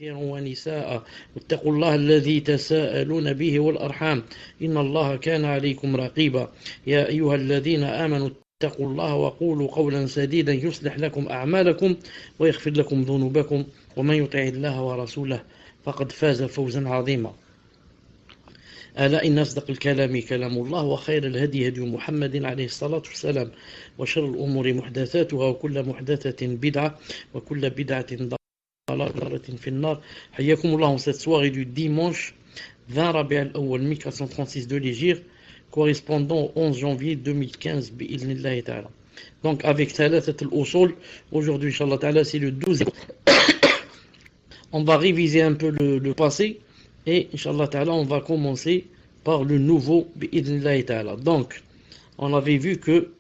ونساء واتقوا الله الذي تساءلون به والأرحام إن الله كان عليكم رقيبا يا أيها الذين آمنوا اتقوا الله وقولوا قولا سديدا يصلح لكم أعمالكم ويغفر لكم ذنوبكم ومن يطع الله ورسوله فقد فاز فوزا عظيما ألا إن أصدق الكلام كلام الله وخير الهدي هدي محمد عليه الصلاة والسلام وشر الأمور محدثاتها وكل محدثة بدعة وكل بدعة ضلالة في النار. حياكم الله en cette soirée du dimanche 20 Rabi' al-Awwal 1436 de l'Hégire, correspondant au 11 janvier 2015 bi'idhnillahi ta'ala. Donc avec Thalathat al-Usul, aujourd'hui Inch'Allah ta'ala c'est le 12. On va réviser un peu le passé et Inch'Allah ta'ala on va commencer par le nouveau bi'idhnillahi ta'ala. Donc on avait vu que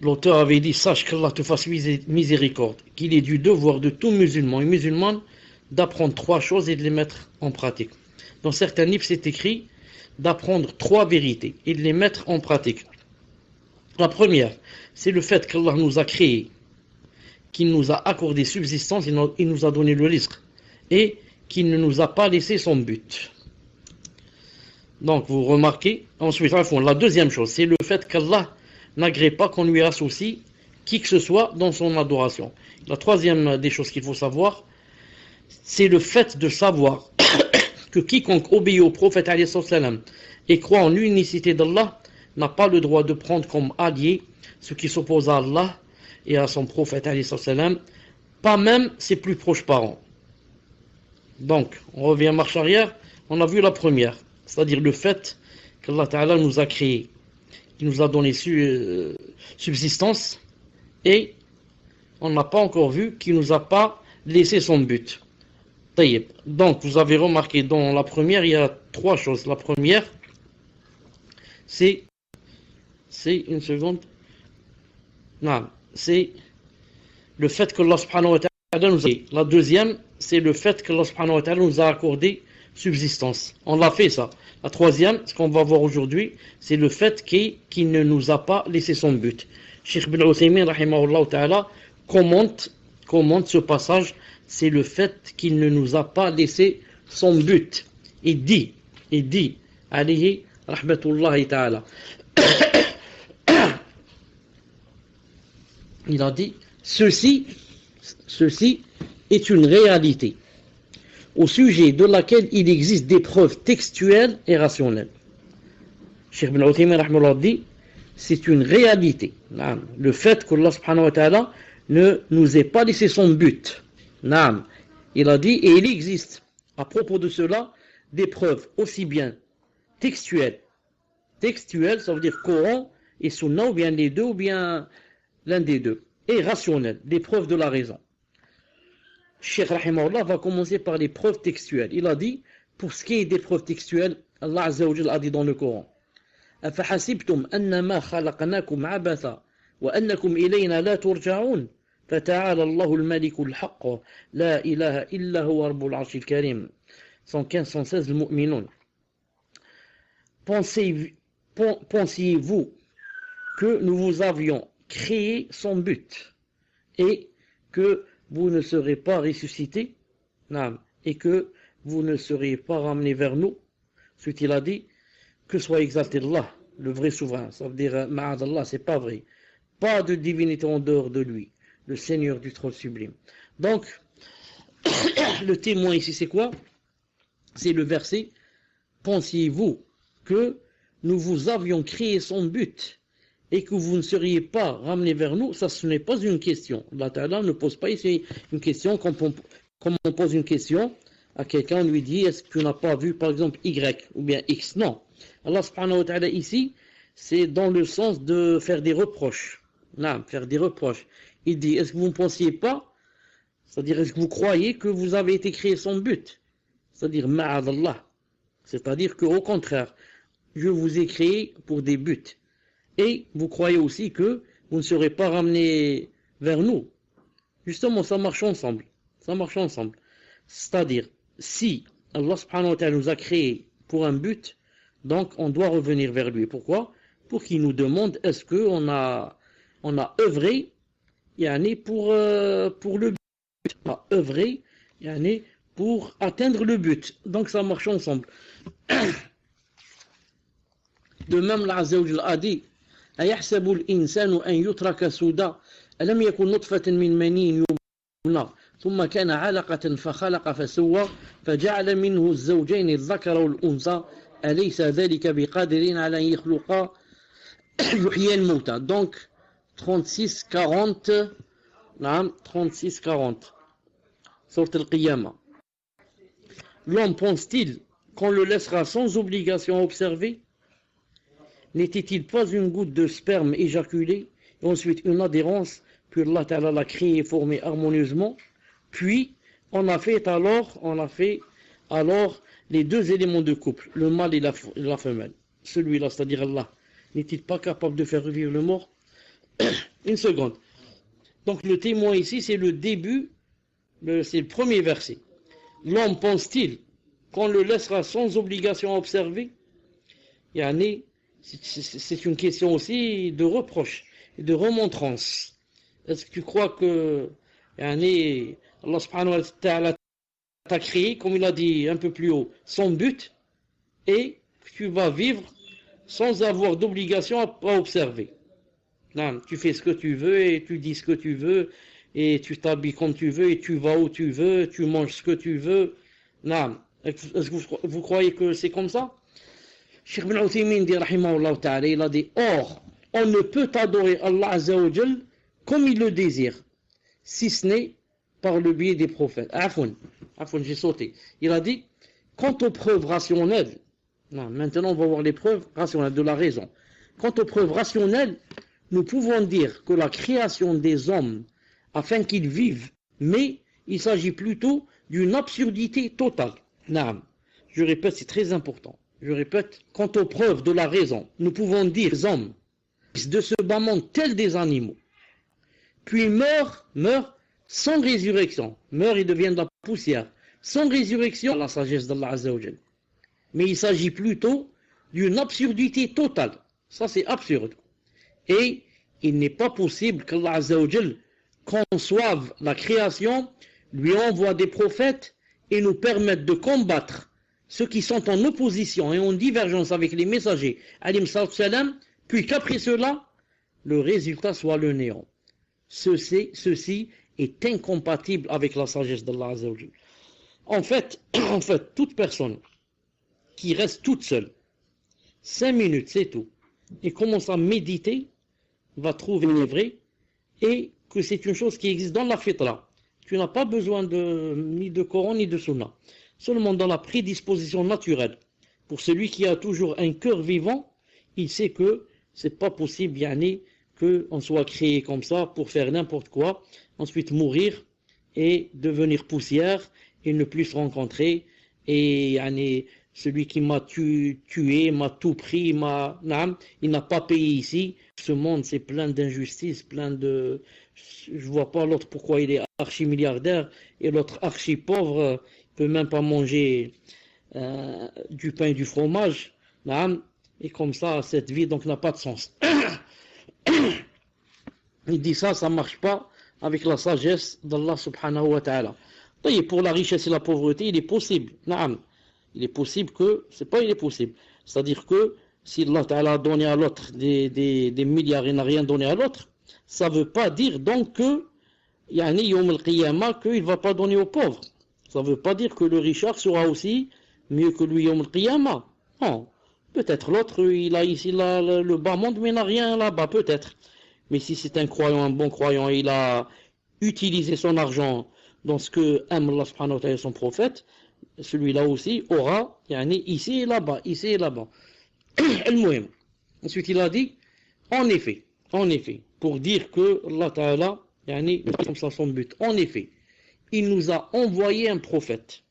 l'auteur avait dit, sache qu'Allah te fasse miséricorde, qu'il est du devoir de tout musulman et musulmane d'apprendre trois choses et de les mettre en pratique. Dans certains livres, c'est écrit d'apprendre trois vérités et de les mettre en pratique. La première, c'est le fait qu'Allah nous a créés, qu'il nous a accordé subsistance, il nous a donné le rizq et qu'il ne nous a pas laissé son but. Donc, vous remarquez, ensuite, la deuxième chose, c'est le fait qu'Allah n'agrée pas qu'on lui associe qui que ce soit dans son adoration. La troisième des choses qu'il faut savoir, c'est le fait de savoir que quiconque obéit au prophète et croit en l'unicité d'Allah n'a pas le droit de prendre comme allié ce qui s'oppose à Allah et à son prophète, pas même ses plus proches parents. Donc, on revient marche arrière, on a vu la première, c'est-à-dire le fait qu'Allah Ta'ala nous a créés, qui nous a donné subsistance, et on n'a pas encore vu qu'il ne nous a pas laissé son but. Donc, vous avez remarqué, dans la première, il y a trois choses. La première, c'est une seconde. Non, c'est le fait que Allah subhanahu wa ta'ala nous a. La deuxième, c'est le fait que Allah subhanahu wa ta'ala nous a accordé subsistance. On l'a fait ça. La troisième, ce qu'on va voir aujourd'hui, c'est le fait qu'il ne nous a pas laissé son but. Cheikh Ibn Uthaymin, rahimahullah ta'ala, commente ce passage, c'est le fait qu'il ne nous a pas laissé son but. Il dit, alayhi rahmatullahi ta'ala. Il a dit, ceci est une réalité au sujet de laquelle il existe des preuves textuelles et rationnelles. Cheikh Ibn Uthaymin rahimahullah dit, c'est une réalité. Le fait qu'Allah subhanahu wa ta'ala ne nous ait pas laissé son but. Il a dit, et il existe à propos de cela des preuves aussi bien textuelles, ça veut dire Coran et Sunna, ou bien les deux, ou bien l'un des deux, et rationnelles, des preuves de la raison. Cheikh Rahimahullah va commencer par les preuves textuelles. Il a dit, pour ce qui est des preuves textuelles, Allah Azza wa Jalla a dit dans le Coran, أَفَحَسِبْتُمْ أَنَّمَا خَلَقْنَاكُمْ عَبَثًا وَأَنَّكُمْ إِلَيْنَا لَا تُرْجَعُونَ فَتَعَالَى اللَّهُ الْمَلِكُ الْحَقُّ لَا إِلَهَ إِلَّا هُوَ رَبُّ الْعَرْشِ الْكَرِيمِ 115-116 المؤمنون. Pensiez-vous que nous vous avions créé son but et que vous ne serez pas ressuscité, et que vous ne serez pas ramené vers nous? Ensuite il a dit, que soit exalté Allah, le vrai souverain. Ça veut dire, ma'ad Allah, c'est pas vrai. Pas de divinité en dehors de lui, le Seigneur du trône sublime. Donc, le témoin ici c'est quoi? C'est le verset, pensiez-vous que nous vous avions créé son but et que vous ne seriez pas ramenés vers nous? Ça, ce n'est pas une question. Allah Ta'ala ne pose pas ici une question comme on pose une question à quelqu'un, on lui dit, est-ce que tu n'as pas vu par exemple Y ou bien X? Non. Allah subhanahu wa ta'ala ici, c'est dans le sens de faire des reproches. Faire des reproches. Il dit, est-ce que vous ne pensiez pas, c'est-à-dire est-ce que vous croyez que vous avez été créé sans but? C'est-à-dire, ma'ad Allah. C'est-à-dire qu'au contraire, je vous ai créé pour des buts. Et vous croyez aussi que vous ne serez pas ramenés vers nous. Justement, ça marche ensemble. C'est-à-dire, si Allah subhanahu wa ta'ala nous a créés pour un but, donc on doit revenir vers lui. Pourquoi? Pour qu'il nous demande, est-ce qu'on a œuvré pour le but, pas œuvrer pour atteindre le but. Donc ça marche ensemble. De même, l'Azza wa Jalla a dit أيحسب الإنسان أن يترك سدى ألم يكن نطفة من مني يمنى ثم كان علقة فخلق فسوى فجعل منه الزوجين الذكر والأنثى أليس ذلك بقادر على أن يخلق يحيي الموتى. Donc 36-40 نعم 36-40 Sourate Al-Qiyamah. L'homme pense-t-il qu'on le laissera sans obligation à observer? N'était-il pas une goutte de sperme éjaculée et ensuite une adhérence, puis Allah Ta'ala l'a créé et formé harmonieusement, puis on a fait alors les deux éléments de couple, le mâle et la femelle. Celui-là, c'est-à-dire Allah, n'est-il pas capable de faire revivre le mort? Une seconde. Donc le témoin ici, c'est le début, c'est le premier verset. L'homme pense-t-il qu'on le laissera sans obligation à observer? C'est une question aussi de reproche et de remontrance. Est-ce que tu crois que Allah subhanahu wa ta'ala t'a créé, comme il a dit un peu plus haut, sans but, et que tu vas vivre sans avoir d'obligation à observer? Non, tu fais ce que tu veux et tu dis ce que tu veux et tu t'habilles comme tu veux et tu vas où tu veux, tu manges ce que tu veux. Non. Est-ce que vous croyez que c'est comme ça? Cheikh Ibn Uthaymin dit rahimahullah ta'ala, il a dit or, on ne peut adorer Allah Azza wa Jal comme il le désire, si ce n'est par le biais des prophètes. Afon, j'ai sauté. Il a dit, quant aux preuves rationnelles, non, maintenant on va voir les preuves rationnelles de la raison. Quant aux preuves rationnelles, nous pouvons dire que la création des hommes afin qu'ils vivent, mais il s'agit plutôt d'une absurdité totale. Non, je répète, c'est très important. Je répète, quant aux preuves de la raison, nous pouvons dire les hommes de ce bas monde tels des animaux, puis meurent sans résurrection. Meurent, ils deviennent de la poussière, sans résurrection, la sagesse d'Allah Azza wa Jal. Mais il s'agit plutôt d'une absurdité totale. Ça, c'est absurde. Et il n'est pas possible qu'Allah Azza wa Jal conçoive la création, lui envoie des prophètes et nous permette de combattre ceux qui sont en opposition et en divergence avec les messagers, alayhim salam, puis qu'après cela, le résultat soit le néant. Ceci est incompatible avec la sagesse d'Allah Azza wa Jal. En fait, toute personne qui reste toute seule, 5 minutes, c'est tout, et commence à méditer, va trouver le vrai, et que c'est une chose qui existe dans la fitra. Tu n'as pas besoin ni de Coran ni de Sunna. Seulement dans la prédisposition naturelle. Pour celui qui a toujours un cœur vivant, il sait que c'est pas possible, qu'on soit créé comme ça pour faire n'importe quoi, ensuite mourir et devenir poussière et ne plus se rencontrer. Et celui qui m'a tué, m'a tout pris, il n'a pas payé ici. Ce monde, c'est plein d'injustices, je vois pas l'autre pourquoi il est archi-milliardaire et l'autre archi-pauvre, peut même pas manger du pain et du fromage. Et comme ça, cette vie donc n'a pas de sens. Il dit ça marche pas avec la sagesse d'Allah subhanahu wa ta'ala. Pour la richesse et la pauvreté, il est possible. Il est possible que, c'est-à-dire que si Allah Ta'ala a donné à l'autre des milliards et n'a rien donné à l'autre, ça ne veut pas dire donc que Yawm al-Qiyamah qu'il ne va pas donner aux pauvres. Ça ne veut pas dire que le richard sera aussi mieux que lui Yawm al-Qiyamah. Non. Peut-être l'autre, il a ici le bas monde, mais il n'a rien là-bas, peut-être. Mais si c'est un croyant, un bon croyant, il a utilisé son argent dans ce que aime Allah subhanahu wa ta'ala et son prophète, celui-là aussi aura, ici et là-bas, ici et là-bas. Ensuite, il a dit, en effet, pour dire que Allah Ta'ala, comme ça son but, en effet, il nous a envoyé un prophète.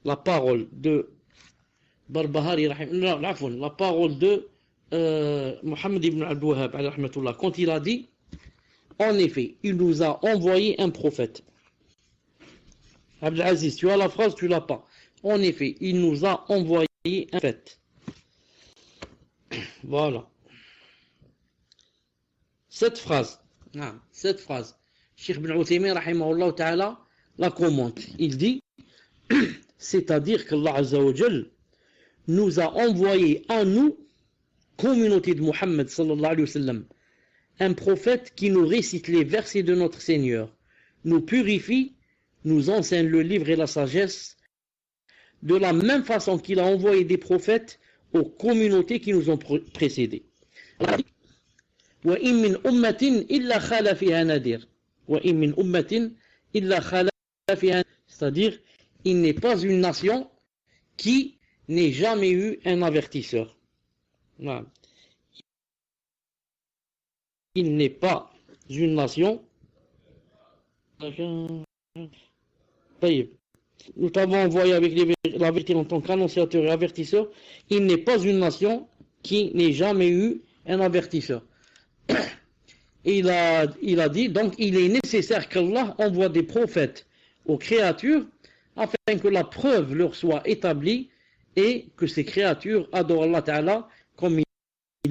La parole de Barbahari, la parole de Mohammed ibn Abdul Wahhab, quand il a dit, en effet, il nous a envoyé un prophète. Abdelaziz, tu as la phrase, tu l'as pas. En effet, il nous a envoyé un prophète. Voilà. Cette phrase, Cette phrase, Cheikh Ibn Uthaymin rahimahullah ta'ala la commente. Il dit, c'est-à-dire qu'Allah Azza wa Jal nous a envoyé à nous, communauté de Muhammad sallallahu alayhi wa sallam, un prophète qui nous récite les versets de notre Seigneur, nous purifie, nous enseigne le livre et la sagesse, de la même façon qu'il a envoyé des prophètes aux communautés qui nous ont précédés. وَإِن مِّنْ أُمَّةٍ إِلَّا خَالَ فِيهَا نَذِيرٌ وَإِن مِّنْ أُمَّةٍ إِلَّا خَالَ فِيهَا، c'est-à-dire, il n'est pas une nation qui n'ait jamais eu un avertisseur. Il n'est pas une nation. Nous t'avons envoyé avec la vérité en tant qu'annonciateur et avertisseur. Il n'est pas une nation qui n'ait jamais eu un avertisseur. Et il a dit, donc il est nécessaire qu'Allah envoie des prophètes aux créatures afin que la preuve leur soit établie et que ces créatures adorent Allah Ta'ala comme il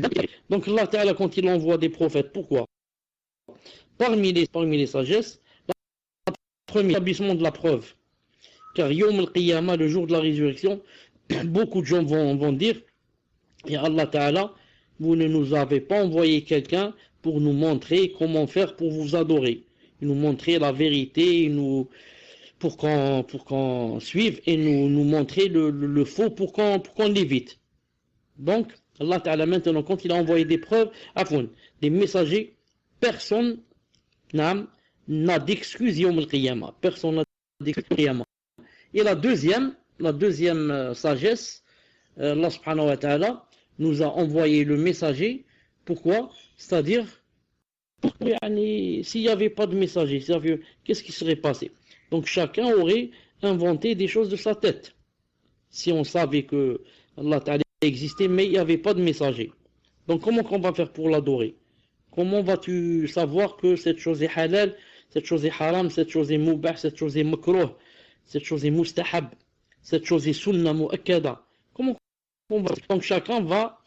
dit. Donc Allah Ta'ala, quand il envoie des prophètes, pourquoi? Parmi les sagesses, le premier établissement de la preuve. Car Yawm al-Qiyamah, le jour de la résurrection, beaucoup de gens vont dire, et Allah Ta'ala, vous ne nous avez pas envoyé quelqu'un pour nous montrer comment faire pour vous adorer. Nous montrer la vérité, pour qu'on suive et nous montrer le faux pour qu'on l'évite. Donc, Allah Ta'ala maintenant, quand il a envoyé des preuves, des messagers, personne n'a d'excuse Yawm al-Qiyamah. Personne n'a d'excuse Qiyamah. Et la deuxième sagesse, Allah subhanahu wa ta'ala nous a envoyé le messager. Pourquoi? C'est-à-dire, s'il n'y avait pas de messager, qu'est-ce qui serait passé? Donc chacun aurait inventé des choses de sa tête. Si on savait que Allah Ta'ala existait, mais il n'y avait pas de messager. Donc comment on va faire pour l'adorer? Comment vas-tu savoir que cette chose est halal, cette chose est haram, cette chose est mubah, cette chose est makruh, cette chose est mustahab, cette chose est sunnah mu'akkada? Comment on va? Donc chacun va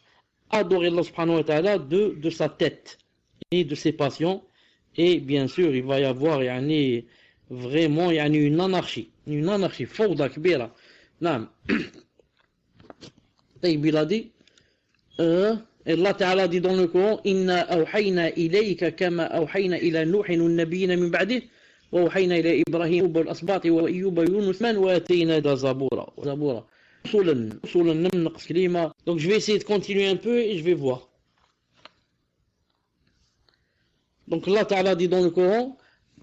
adorer Allah subhanahu wa ta'ala de sa tête et de ses passions. Et bien sûr, il va y avoir vraiment une anarchie, fawda kbira. Naam. Il a dit, Allah Ta'ala dit dans le Coran, Inna awhayna ilayka kama awhayna ila Nuhin wa nabiyina min ba'dih wa awhayna ila Ibrahim wa al-asbati wa Ayyuba Yunus man wa atayna da zabura. Donc je vais essayer de continuer un peu et je vais voir. Donc Allah Ta'ala dit dans le Coran,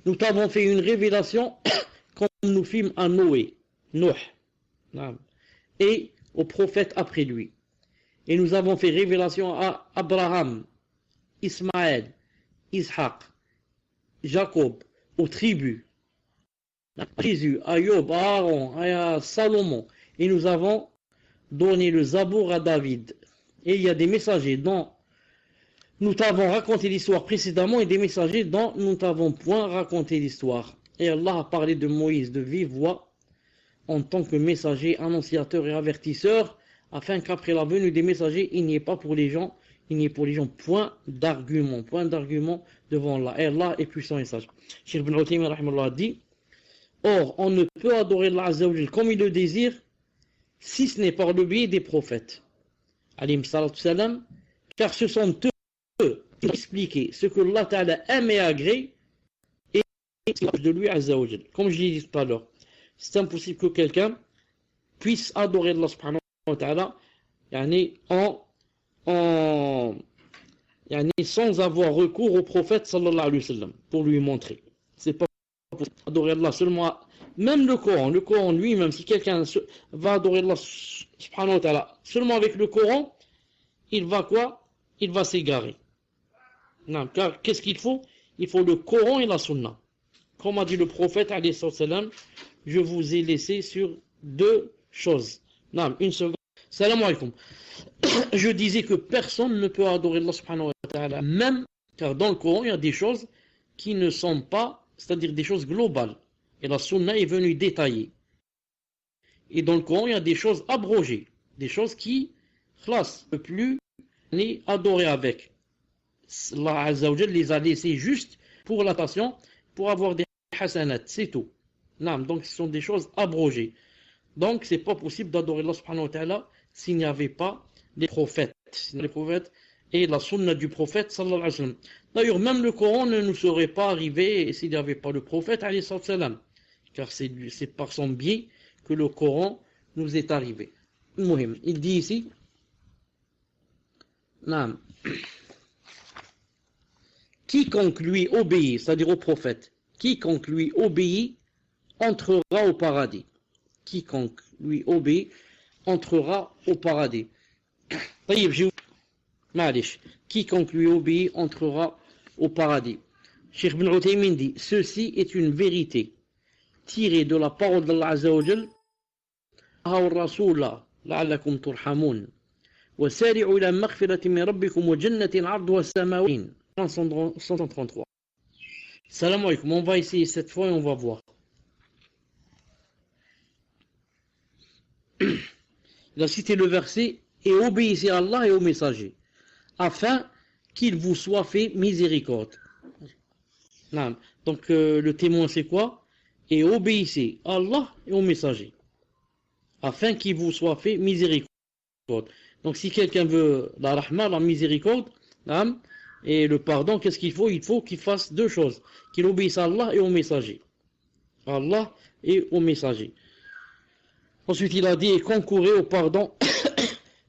nous t'avons fait une révélation comme nous fîmes à Noé, et aux prophètes après lui. Et nous avons fait révélation à Abraham, Ismaël, Ishaq, Jacob, aux tribus, à Jésus, à Job, à Aaron, à Salomon. Et nous avons donné le Zabour à David. Et il y a des messagers dont nous t'avons raconté l'histoire précédemment et des messagers dont nous t'avons point raconté l'histoire. Et Allah a parlé de Moïse de vive voix en tant que messager, annonciateur et avertisseur, afin qu'après la venue des messagers, il n'y ait pour les gens point d'argument devant Allah. Et Allah est puissant et sage. Cheikh Ibn Uthaymin rahimahullah dit, or, on ne peut adorer Allah Azza wa Jal comme il le désire, si ce n'est par le biais des prophètes. Alayhim salatu salam, car ce sont eux qui expliquent ce que Allah Ta'ala aime et agrée, et de lui Azza wa Jal. Comme je l'ai dit tout à l'heure, c'est impossible que quelqu'un puisse adorer Allah subhanahu wa ta'ala sans avoir recours au prophète sallallahu alayhi wa sallam pour lui montrer. C'est pas possible adorer Allah seulement, même le Coran lui-même, si quelqu'un va adorer Allah subhanahu wa ta'ala seulement avec le Coran, il va s'égarer. Non, car qu'est-ce qu'il faut? Il faut le Coran et la Sunna. Comme a dit le prophète alayhi salam, je vous ai laissé sur deux choses. Non, une seconde. Salam alaikum. Je disais que personne ne peut adorer Allah subhanahu wa ta'ala, même car dans le Coran il y a des choses qui ne sont pas, c'est-à-dire des choses globales. Et la Sunna est venue détailler. Et dans le Coran il y a des choses abrogées, des choses qui, khlas, ne peut plus ni adorer avec. Allah Azza wa Jal les a laissées juste pour la passion, pour avoir des hasanat, c'est tout. Donc ce sont des choses abrogées. Donc c'est pas possible d'adorer Allah subhanahu wa ta'ala s'il n'y avait pas les prophètes. Les prophètes et la sunna du prophète sallallahu alayhi wa sallam. D'ailleurs, même le Coran ne nous serait pas arrivé s'il n'y avait pas le prophète alayhi sallam. Car c'est par son biais que le Coran nous est arrivé. Il dit ici, quiconque lui obéit, c'est-à-dire au prophète, quiconque lui obéit entrera au paradis. Quiconque lui obéit entrera au paradis. Quiconque lui obéit entrera au paradis. Cheikh Ibn Uthaymin dit, ceci est une vérité tirée de la parole d'Allah Azza wa Jal, والرسول لعلكم ترحمون وسارعوا إلى مغفرة من ربكم وجنة عرضها السماوات 133. Salam alaikum, on va essayer cette fois et on va voir. Il a cité le verset et obéissez à Allah et aux messagers afin qu'il vous soit fait miséricorde. Donc le témoin c'est quoi? Et obéissez à Allah et aux messagers afin qu'il vous soit fait miséricorde. Donc si quelqu'un veut la rahma, la miséricorde, et le pardon, qu'est-ce qu'il faut? Il faut qu'il fasse deux choses, qu'il obéisse à Allah et aux messagers. Allah et aux messagers. Ensuite il a dit concourir au pardon,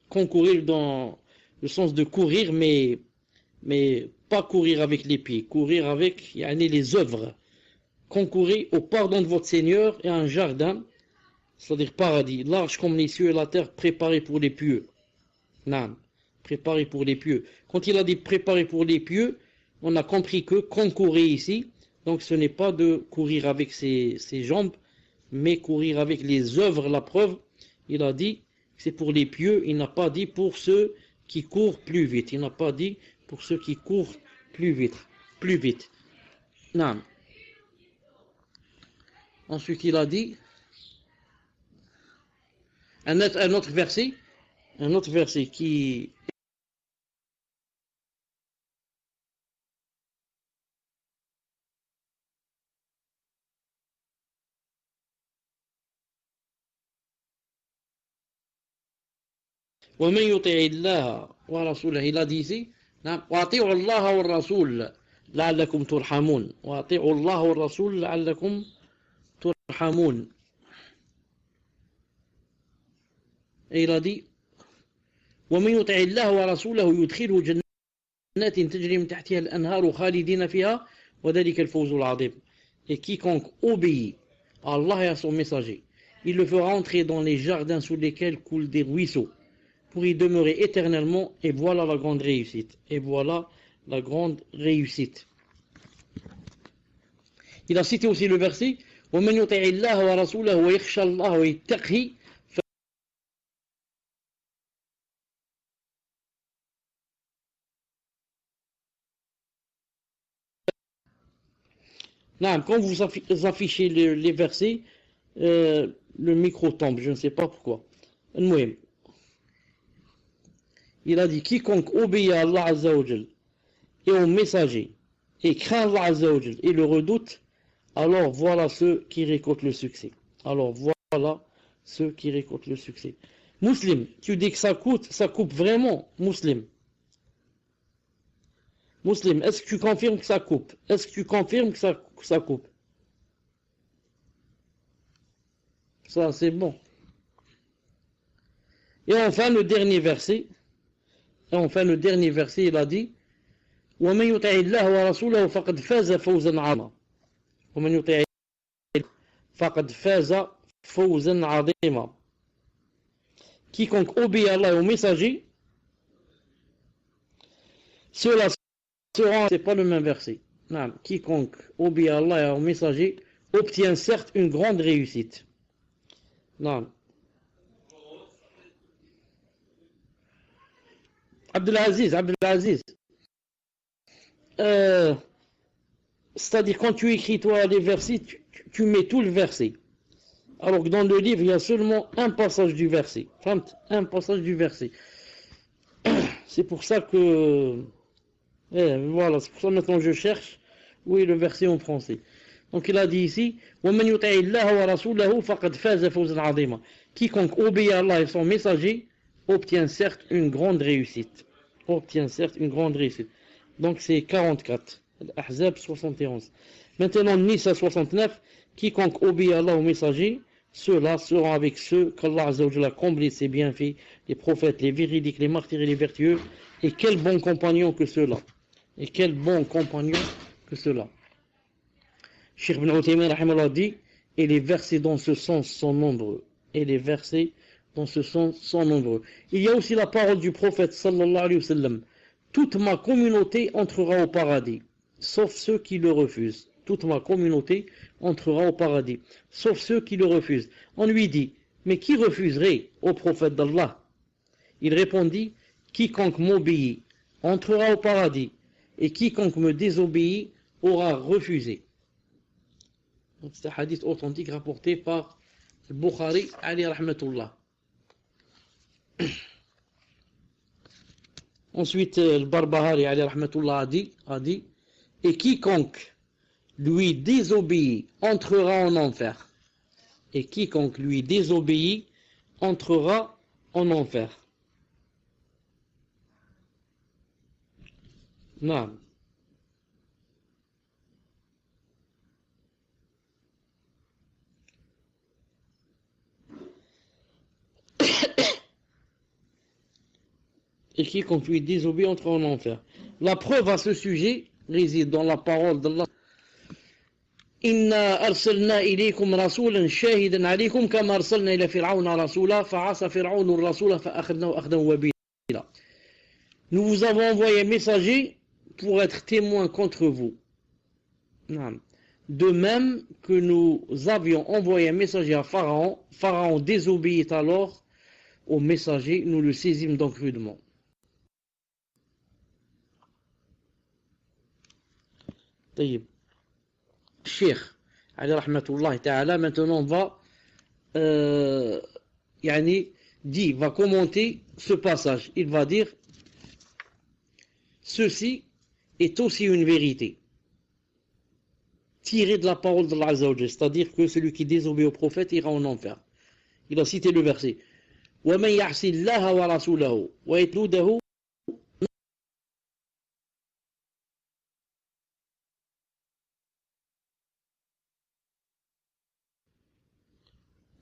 concourir dans le sens de courir, mais pas courir avec les pieds, courir avec les œuvres. Concourir au pardon de votre Seigneur et un jardin, c'est-à-dire paradis, large comme les cieux et la terre, préparé pour les pieux. Préparé pour les pieux. Quand il a dit préparé pour les pieux, on a compris que concourir ici, donc ce n'est pas de courir avec ses jambes, mais courir avec les œuvres. La preuve, il a dit que c'est pour les pieux, il n'a pas dit pour ceux qui courent plus vite. Il n'a pas dit pour ceux qui courent plus vite. Ensuite, il a dit un autre verset qui ومن يطع الله ورسوله, il a dit ici وأطيعوا الله والرسول لعلكم ترحمون وأطيعوا الله والرسول لعلكم ترحمون. Et il a dit ومن يطع الله ورسوله يدخله جنات تجري من تحتها الأنهار خالدين فيها وذلك الفوز العظيم. Et quiconque obéit à Allah et à son messager, il le fera entrer dans les jardins sous lesquels coulent des ruisseaux pour y demeurer éternellement, et voilà la grande réussite. Il a cité aussi le verset ومن يطع الله ورسوله ويخشى الله ويتقه. Quand vous affichez les versets, le micro tombe, je ne sais pas pourquoi. Il a dit quiconque obéit à Allah Azza wa Jal et au messager et craint Allah Azza wa Jal et le redoute, alors voilà ceux qui récoltent le succès. Muslim, tu dis que ça coupe vraiment, Muslim. Muslim, est-ce que tu confirmes que ça coupe? Est-ce que tu confirmes que ça coupe? Ça, c'est bon. Et enfin, le dernier verset, il a dit وَمَنْ يُطِعِ اللَّهَ وَرَسُولَهُ فَقَدْ فَازَ فَوْزًا عَظِيمًا. وَمَنْ يُطِعِ فَقَدْ فَازَ فَوْزًا عَظِيمًا. Quiconque obéit à Allah et au messager, cela sera, c'est pas le même verset. Quiconque obéit à Allah et au messager obtient certes une grande réussite. Abdelaziz, c'est-à-dire quand tu écris toi les versets, tu mets tout le verset. Alors que dans le livre, il y a seulement un passage du verset. Un passage du verset. C'est pour ça que... voilà, c'est pour ça maintenant je cherche Oui, le verset en français. Donc il a dit ici, وَمَنْ يُطِعِ اللَّهَ وَرَسُولَهُ فَقَدْ فَازَ فَوْزًا عَظِيمًا. Quiconque obéit à Allah et son messager obtient certes une grande réussite. Obtient certes une grande réussite. Donc c'est 44. Al-Ahzab 71. Maintenant, Nisa 69. Quiconque obéit à Allah au messager, ceux-là seront avec ceux qu'Allah Azza wa Jalla a comblé ses bienfaits, les prophètes, les véridiques, les martyrs et les vertueux. Et quel bon compagnon que ceux-là. Et quel bon compagnon que ceux-là. Cheikh Ibn Uthaymin rahimahullah dit, et les versets dans ce sens sont nombreux. Et les versets dans ce sens sont nombreux. Il y a aussi la parole du prophète sallallahu alayhi wa sallam. Toute ma communauté entrera au paradis, sauf ceux qui le refusent. Toute ma communauté entrera au paradis, sauf ceux qui le refusent. On lui dit, mais qui refuserait au prophète d'Allah? Il répondit, quiconque m'obéit entrera au paradis, et quiconque me désobéit aura refusé. C'est un hadith authentique rapporté par Bukhari, Ali rahmatullah. Ensuite, le Barbahari, Ali rahmatullah, a dit, et quiconque lui désobéit entrera en enfer. Et quiconque lui désobéit entrera en enfer. Non. Et quiconque lui désobéit entre en enfer. La preuve à ce sujet réside dans la parole d'Allah. Inna arsalna ilaykum rasulan shahidan alaykum kama arsalna ila fir'auna rasula fa'asa fir'aunu rasula fa'akhadnahu akhdan wabila. Nous vous avons envoyé un messager pour être témoin contre vous. De même que nous avions envoyé un messager à Pharaon, Pharaon désobéit alors au messager, nous le saisîmes donc rudement. طيب. Cheikh Ali rahmatullah ta'ala maintenant va va commenter ce passage. Il va dire, ceci est aussi une vérité tirée de la parole d'Allah Azza wa Jalla, c'est-à-dire que celui qui désobéit au prophète ira en enfer. Il a cité le verset وَمَنْ يَعْصِ اللَّهَ وَرَسُولَهُ وَيَتْلُدَهُ.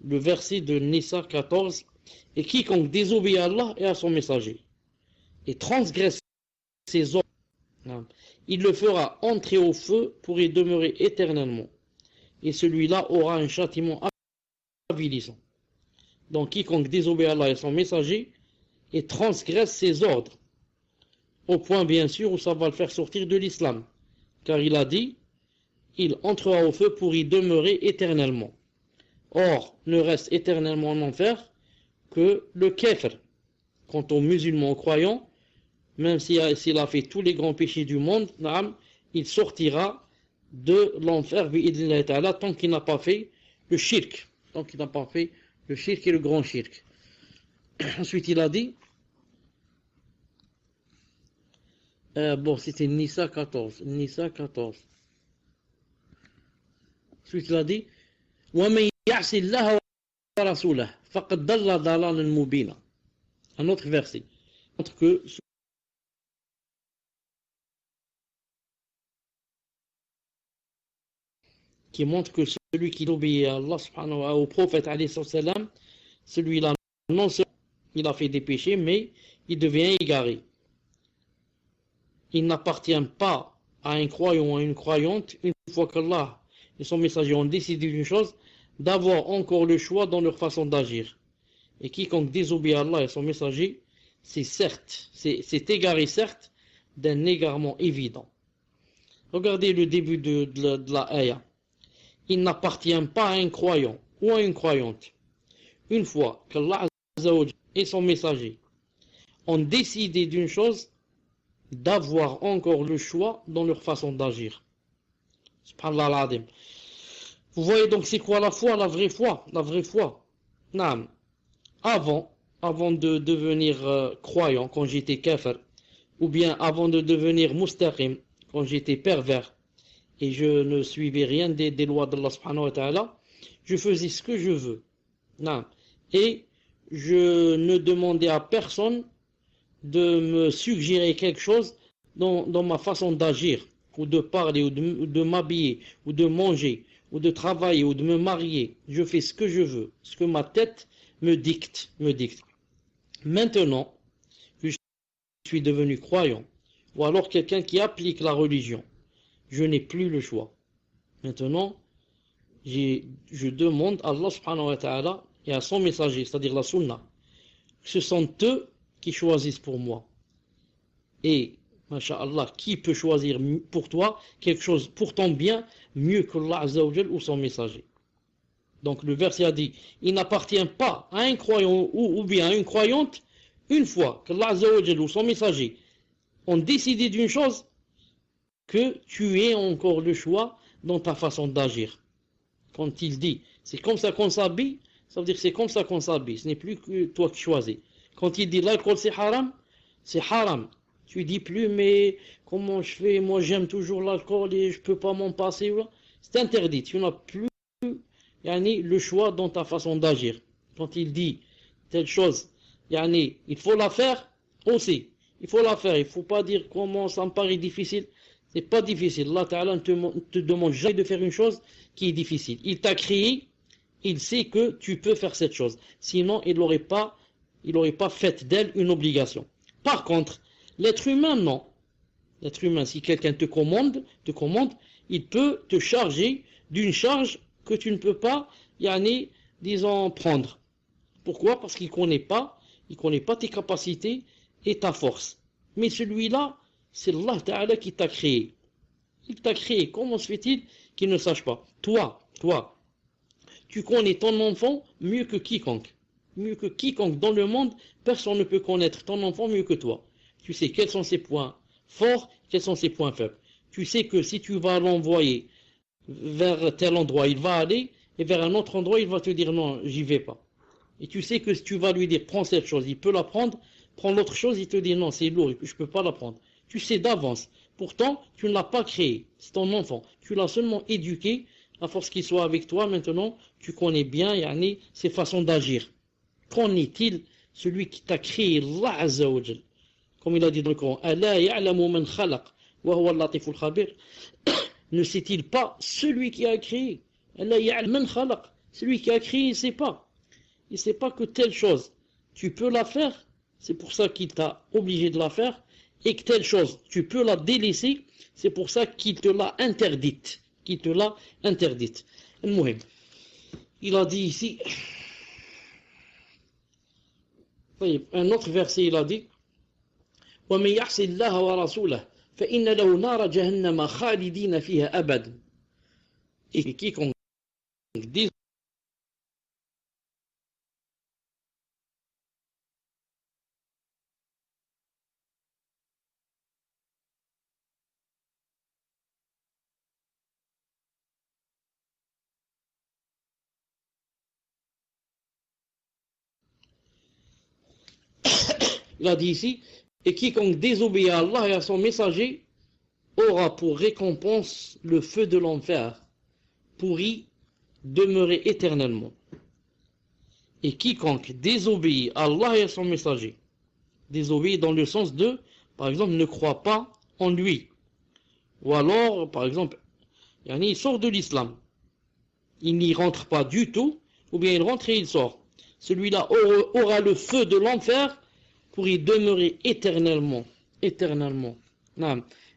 Le verset de Nisa 14, et quiconque désobéit à Allah et à son messager et transgresse ses ordres, il le fera entrer au feu pour y demeurer éternellement, et celui-là aura un châtiment avilissant. Donc quiconque désobéit à Allah et son messager et transgresse ses ordres, au point bien sûr où ça va le faire sortir de l'islam, car il a dit, il entrera au feu pour y demeurer éternellement. Or, ne reste éternellement en enfer que le kafir. Quant aux musulmans croyants, même s'il a fait tous les grands péchés du monde, il sortira de l'enfer tant qu'il n'a pas fait le shirk. Tant qu'il n'a pas fait le shirk et le grand shirk. Ensuite, il a dit, c'était Nisa 14. Nisa 14. Ensuite, il a dit, وَمَنْ يَعْصِ اللَّهَ وَرَسُولَهُ فَقَدْ ضَلَّ ضَلَالًا مُبِينًا. Un autre verset montre que celui qui obéit à Allah subhanahu wa ta'ala, au prophète alayhi salam, celui-là non seulement il a fait des péchés, mais il devient égaré. Il n'appartient pas à un croyant ou à une croyante, une fois qu'Allah et son messager ont décidé d'une chose, d'avoir encore le choix dans leur façon d'agir. Et quiconque désobéit à Allah et son messager, c'est égaré certes, d'un égarement évident. Regardez le début de la ayah. Il n'appartient pas à un croyant ou à une croyante, une fois qu'Allah et son messager ont décidé d'une chose, d'avoir encore le choix dans leur façon d'agir. Subhanallah al-Adim. Vous voyez donc c'est quoi la foi, la vraie foi? La vraie foi. Naam. Avant de devenir croyant, quand j'étais kafir, ou bien avant de devenir mustaqim, quand j'étais pervers, et je ne suivais rien des lois d'Allah subhanahu wa ta'ala, je faisais ce que je veux. Non. Et je ne demandais à personne de me suggérer quelque chose dans ma façon d'agir, ou de parler, ou de m'habiller, ou de manger, ou de travailler, ou de me marier. Je fais ce que je veux, ce que ma tête me dicte. Maintenant que je suis devenu croyant, ou alors quelqu'un qui applique la religion, je n'ai plus le choix. Maintenant, je demande à Allah subhanahu wa ta'ala et à son messager, c'est-à-dire la sunna. Ce sont eux qui choisissent pour moi. Et, masha'Allah, qui peut choisir pour toi quelque chose pour ton bien mieux que Allah Azza wa Jal ou son messager? Donc le verset a dit, il n'appartient pas à un croyant ou bien à une croyante, une fois que Allah Azza wa Jal ou son messager ont décidé d'une chose, que tu aies encore le choix dans ta façon d'agir. Quand il dit, c'est comme ça qu'on s'habille, ça veut dire c'est comme ça qu'on s'habille, ce n'est plus que toi qui choisis. Quand il dit l'alcool c'est haram, c'est haram. Tu dis plus, mais comment je fais, moi j'aime toujours l'alcool et je peux pas m'en passer. C'est interdit, tu n'as plus le choix dans ta façon d'agir. Quand il dit telle chose, il faut la faire aussi. Il faut la faire, il ne faut pas dire comment ça me paraît difficile. C'est pas difficile. Allah Ta'ala ne te demande jamais de faire une chose qui est difficile. Il t'a créé, il sait que tu peux faire cette chose. Sinon, il n'aurait pas fait d'elle une obligation. Par contre, l'être humain, non. L'être humain, si quelqu'un te commande, il peut te charger d'une charge que tu ne peux pas, disons, prendre. Pourquoi? Parce qu'il connaît pas tes capacités et ta force. Mais celui-là, c'est Allah Ta'ala qui t'a créé. Il t'a créé. Comment se fait-il qu'il ne sache pas? Toi, tu connais ton enfant mieux que quiconque. Mieux que quiconque dans le monde, personne ne peut connaître ton enfant mieux que toi. Tu sais quels sont ses points forts, quels sont ses points faibles. Tu sais que si tu vas l'envoyer vers tel endroit, il va aller, et vers un autre endroit, il va te dire non, j'y vais pas. Et tu sais que si tu vas lui dire prends cette chose, il peut la prendre, prends l'autre chose, il te dit non, c'est lourd, je peux pas la prendre. Tu sais d'avance. Pourtant, tu ne l'as pas créé. C'est ton enfant. Tu l'as seulement éduqué, à force qu'il soit avec toi. Maintenant, tu connais bien, ses façons d'agir. Qu'en est-il, celui qui t'a créé, Allah Azza wa Jal? Comme il a dit dans le Coran, Ala ya'lamu man khalaq, wa huwa al-latiful khabir. Ne sait-il pas celui qui a créé? Ala ya'lamu man khalaq. Celui qui a créé, il ne sait pas. Il ne sait pas que telle chose, tu peux la faire. C'est pour ça qu'il t'a obligé de la faire. Et que telle chose, tu peux la délaisser, c'est pour ça qu'il te l'a interdite. Il a dit ici, un autre verset, il a dit, وَمَنْ يَعْصِ اللَّهَ وَرَسُولَهُ فَإِنَّ لَهُ نَارَ جَهَنَّمَ خَالِدِينَ فِيهَا أَبَدًا. Et quiconque dit il a dit ici, et quiconque désobéit à Allah et à son messager aura pour récompense le feu de l'enfer, pour y demeurer éternellement. Et quiconque désobéit à Allah et à son messager, désobéit dans le sens de, par exemple, ne croit pas en lui, ou alors, par exemple, il sort de l'islam, il n'y rentre pas du tout, ou bien il rentre et il sort. Celui-là aura le feu de l'enfer pour y demeurer éternellement. Et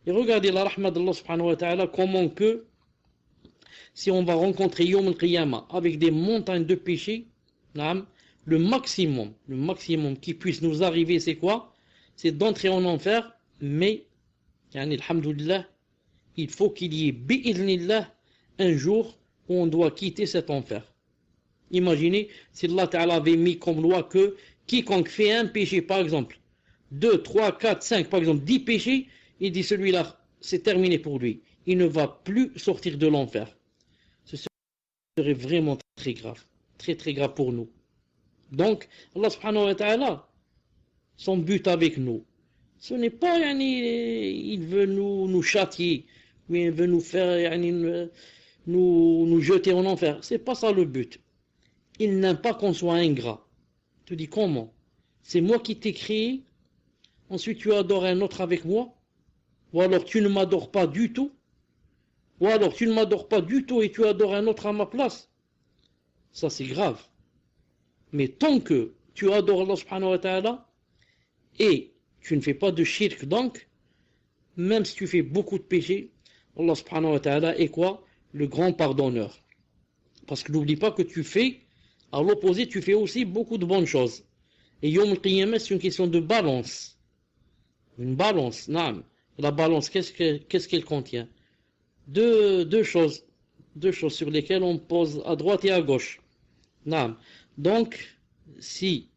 regardez la rahma d'Allah subhanahu wa ta'ala, comment que, si on va rencontrer Yawm al-Qiyamah avec des montagnes de péchés, le maximum qui puisse nous arriver, c'est quoi? C'est d'entrer en enfer, mais, alhamdoulilah, il faut qu'il y ait, bi'idhnillah, un jour où on doit quitter cet enfer. Imaginez si Allah Ta'ala avait mis comme loi que quiconque fait un péché, par exemple, 2, 3, 4, 5, par exemple, 10 péchés, il dit celui-là, c'est terminé pour lui. Il ne va plus sortir de l'enfer. Ce serait vraiment très grave. Très très grave pour nous. Donc, Allah Subhanahu wa Ta'ala, son but avec nous, ce n'est pas, il veut nous châtier, oui, il veut nous faire, nous jeter en enfer. C'est pas ça le but. Il n'aime pas qu'on soit ingrat. Tu dis comment? C'est moi qui t'ai créé, ensuite tu adores un autre avec moi, ou alors tu ne m'adores pas du tout, ou alors tu ne m'adores pas du tout et tu adores un autre à ma place. Ça c'est grave. Mais tant que tu adores Allah subhanahu wa ta'ala et tu ne fais pas de shirk, donc même si tu fais beaucoup de péchés, Allah subhanahu wa ta'ala est quoi? Le grand pardonneur. Parce que n'oublie pas que tu fais, à l'opposé, tu fais aussi beaucoup de bonnes choses. Et Yom al-Qiyamah, c'est une question de balance. Une balance, naam. La balance, qu'est-ce qu'elle contient? Deux choses. Deux choses sur lesquelles on pose à droite et à gauche. Naam. Donc, si,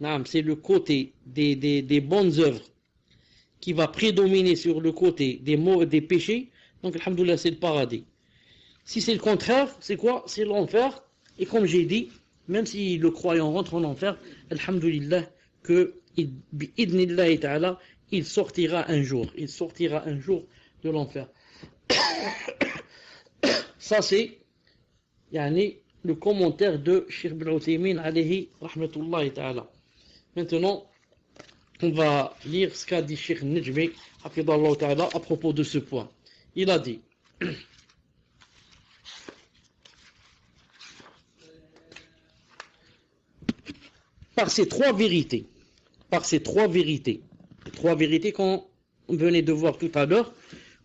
naam, c'est le côté des bonnes œuvres qui va prédominer sur le côté des péchés, donc, alhamdoulilah, c'est le paradis. Si c'est le contraire, c'est quoi? C'est l'enfer. Et comme j'ai dit, même si le croyant rentre en enfer, alhamdoulilah, que bi'idnillahi ta'ala, il sortira un jour. Il sortira un jour de l'enfer. Ça, c'est le commentaire de Cheikh Ibn Uthaymin alayhi rahmatullahi ta'ala. Maintenant, on va lire ce qu'a dit Cheikh Nejmi hafidallahu ta'ala à propos de ce point. Il a dit par ces trois vérités qu'on venait de voir tout à l'heure,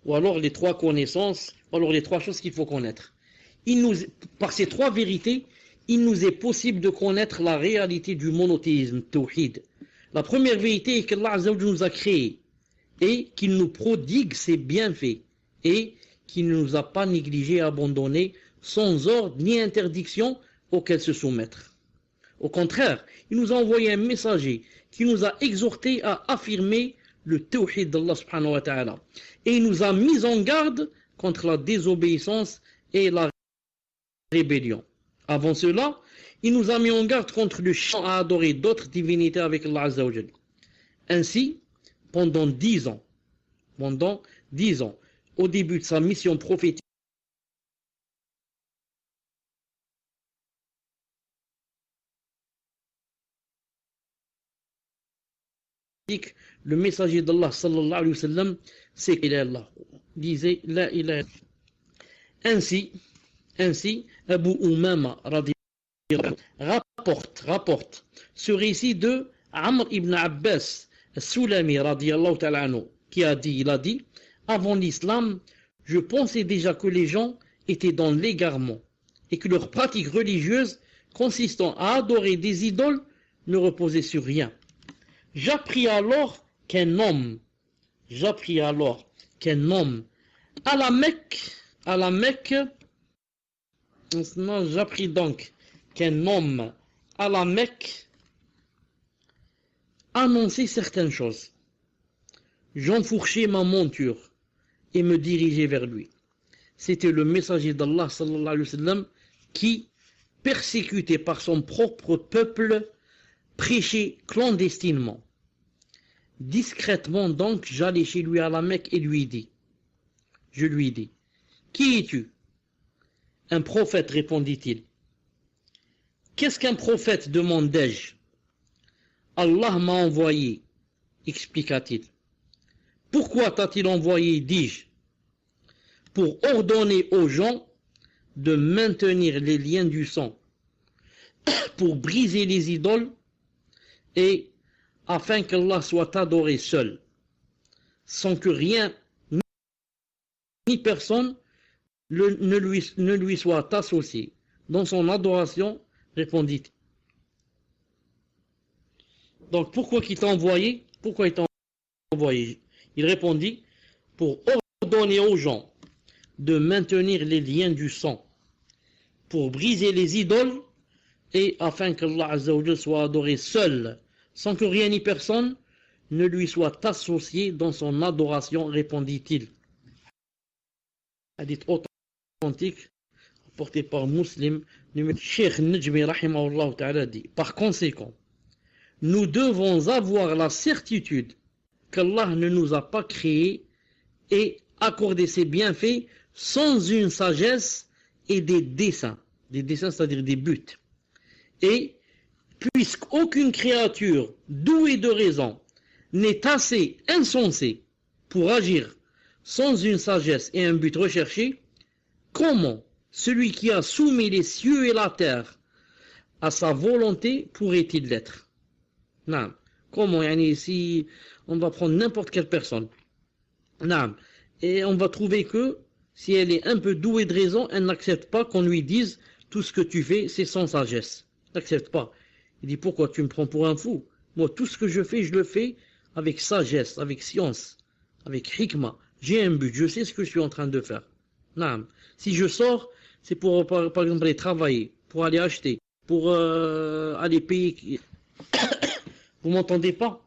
ou alors les trois connaissances, ou alors les trois choses qu'il faut connaître. Par ces trois vérités, il nous est possible de connaître la réalité du monothéisme, tawhid. La première vérité est qu'Allah Azza wa Jalla nous a créés et qu'il nous prodigue ses bienfaits et qu'il ne nous a pas négligés et abandonnés sans ordre ni interdiction auquel se soumettre. Au contraire, il nous a envoyé un messager qui nous a exhortés à affirmer le tawhid d'Allah subhanahu wa ta'ala. Et il nous a mis en garde contre la désobéissance et la rébellion. Avant cela, il nous a mis en garde contre le chant à adorer d'autres divinités avec Allah Azza wa Jalla. Ainsi, pendant 10 ans, au début de sa mission prophétique, le messager d'Allah sallallahu alayhi wa sallam, c'est qu'il est Allah. Disait la ilaha. Ainsi, Abu Umama rapporte ce récit de Amr ibn Abbas Sulami radiyallahu ta'ala anhu, il a dit, avant l'islam, je pensais déjà que les gens étaient dans l'égarement et que leur pratique religieuse consistant à adorer des idoles ne reposait sur rien. J'appris alors qu'un homme à la Mecque, j'appris donc qu'un homme à la Mecque annonçait certaines choses. J'enfourchai ma monture et me dirigeai vers lui. C'était le messager d'Allah sallallahu alayhi wa sallam qui, persécuté par son propre peuple, prêchait clandestinement. Discrètement donc, j'allai chez lui à la Mecque et je lui dis, qui es-tu? Un prophète, répondit-il. Qu'est-ce qu'un prophète? demandai-je. Allah m'a envoyé, expliqua-t-il. Pourquoi t'a-t-il envoyé? dis-je. Pour ordonner aux gens de maintenir les liens du sang, pour briser les idoles et afin qu'Allah soit adoré seul, sans que rien ni personne ne lui soit associé. Dans son adoration, répondit-il. Donc pourquoi il t'a envoyé? Il répondit, pour ordonner aux gens de maintenir les liens du sang, pour briser les idoles et afin qu'Allah Azza wa Jalla soit adoré seul, sans que rien ni personne ne lui soit associé dans son adoration, répondit-il. Hadith authentique, rapporté par Muslim, Cheikh Nejmi rahimahullah ta'ala dit, par conséquent, nous devons avoir la certitude qu'Allah ne nous a pas créés et accorder ses bienfaits sans une sagesse et des desseins. Des desseins, c'est-à-dire des buts. Et puisqu'aucune créature douée de raison n'est assez insensée pour agir sans une sagesse et un but recherché, comment celui qui a soumis les cieux et la terre à sa volonté pourrait-il l'être? Non. Comment, si on va prendre n'importe quelle personne, non, et on va trouver que si elle est un peu douée de raison, elle n'accepte pas qu'on lui dise tout ce que tu fais, c'est sans sagesse. Elle n'accepte pas. Il dit pourquoi tu me prends pour un fou? Moi, tout ce que je le fais avec sagesse, avec science, avec hikmah. J'ai un but, je sais ce que je suis en train de faire. Non. Si je sors, c'est pour, par exemple, aller travailler, pour aller acheter, pour aller payer. Vous m'entendez pas?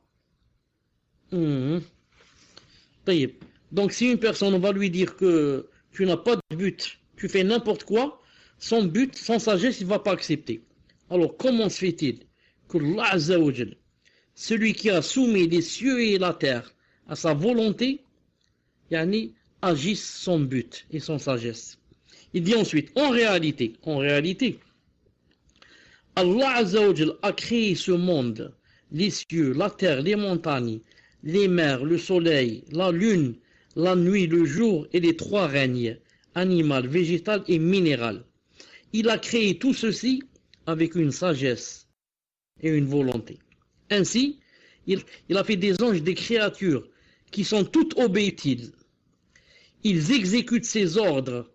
Donc si une personne, on va lui dire que tu n'as pas de but, tu fais n'importe quoi, sans but, sans sagesse, il ne va pas accepter. Alors comment se fait-il que Allah Azza wa Jal, celui qui a soumis les cieux et la terre à sa volonté, agisse sans but et sans sagesse? Il dit ensuite, en réalité, Allah Azza wa Jal a créé ce monde, les cieux, la terre, les montagnes, les mers, le soleil, la lune, la nuit, le jour et les trois règnes, animal, végétal et minéral. Il a créé tout ceci avec une sagesse et une volonté. Ainsi, il a fait des anges, des créatures qui sont toutes obéitiles. Ils exécutent ses ordres,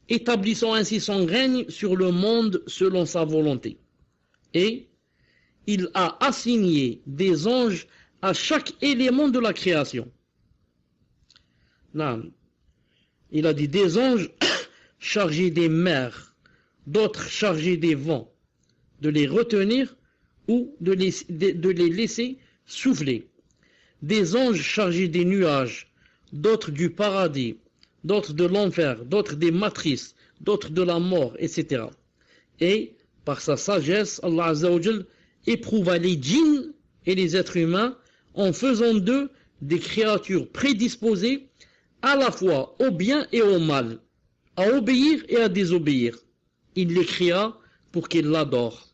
établissant ainsi son règne sur le monde selon sa volonté. Et il a assigné des anges à chaque élément de la création. Non. Il a dit des anges chargés des mers, d'autres chargés des vents, de les retenir ou de les laisser souffler. Des anges chargés des nuages, d'autres du paradis, d'autres de l'enfer, d'autres des matrices, d'autres de la mort, etc. Et par sa sagesse, Allah Azza wa Jal éprouva les djinns et les êtres humains en faisant d'eux des créatures prédisposées à la fois au bien et au mal, à obéir et à désobéir. Il les créa pour qu'ils l'adorent.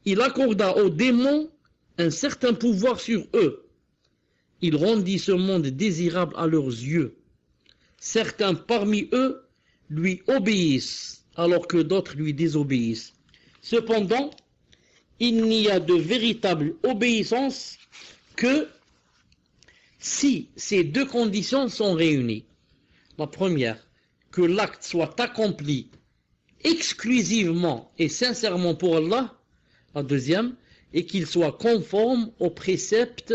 Il accorda aux démons un certain pouvoir sur eux. Il rendit ce monde désirable à leurs yeux. Certains parmi eux lui obéissent, alors que d'autres lui désobéissent. Cependant, il n'y a de véritable obéissance que si ces deux conditions sont réunies. La première, que l'acte soit accompli exclusivement et sincèrement pour Allah. La deuxième, et qu'il soit conforme aux préceptes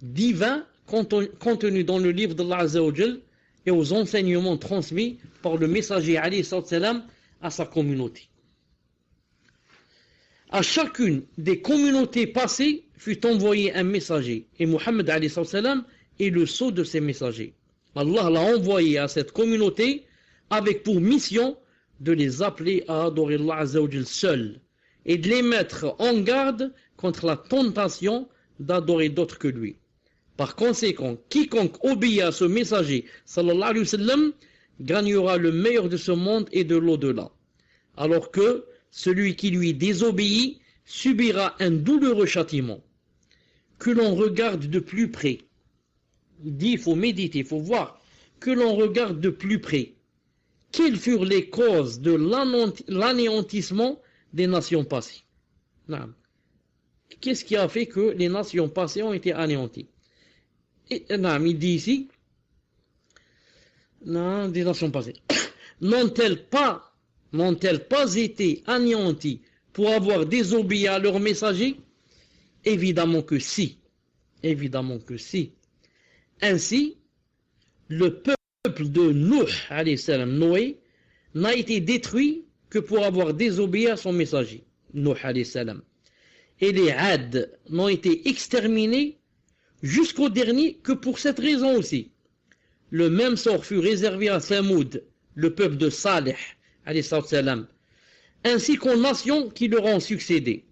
divins contenus dans le livre d'Allah Azza wa Jal et aux enseignements transmis par le messager alayhi salam à sa communauté. À chacune des communautés passées fut envoyé un messager, et Muhammad alayhi salam est le sceau de ces messagers. Allah l'a envoyé à cette communauté avec pour mission de les appeler à adorer Allah Azza wa Jal seul et de les mettre en garde contre la tentation d'adorer d'autres que lui. Par conséquent, quiconque obéit à ce messager sallallahu alayhi wa sallam gagnera le meilleur de ce monde et de l'au-delà, alors que celui qui lui désobéit subira un douloureux châtiment. Que l'on regarde de plus près. Il dit, il faut méditer, il faut voir. Que l'on regarde de plus près. Quelles furent les causes de l'anéantissement des nations passées? Non. Qu'est-ce qui a fait que les nations passées ont été anéanties? Et, non, il dit ici, non, des nations passées. N'ont-elles pas été anéanties pour avoir désobéi à leurs messagers? Évidemment que si. Évidemment que si. Ainsi, le peuple de Nuh, alayhi salam, Noé, n'a été détruit que pour avoir désobéi à son messager, Nuh, alayhi salam. Et les Had n'ont été exterminés jusqu'au dernier que pour cette raison aussi. Le même sort fut réservé à Thamoud, le peuple de Salih, alayhi salam, ainsi qu'aux nations qui leur ont succédé.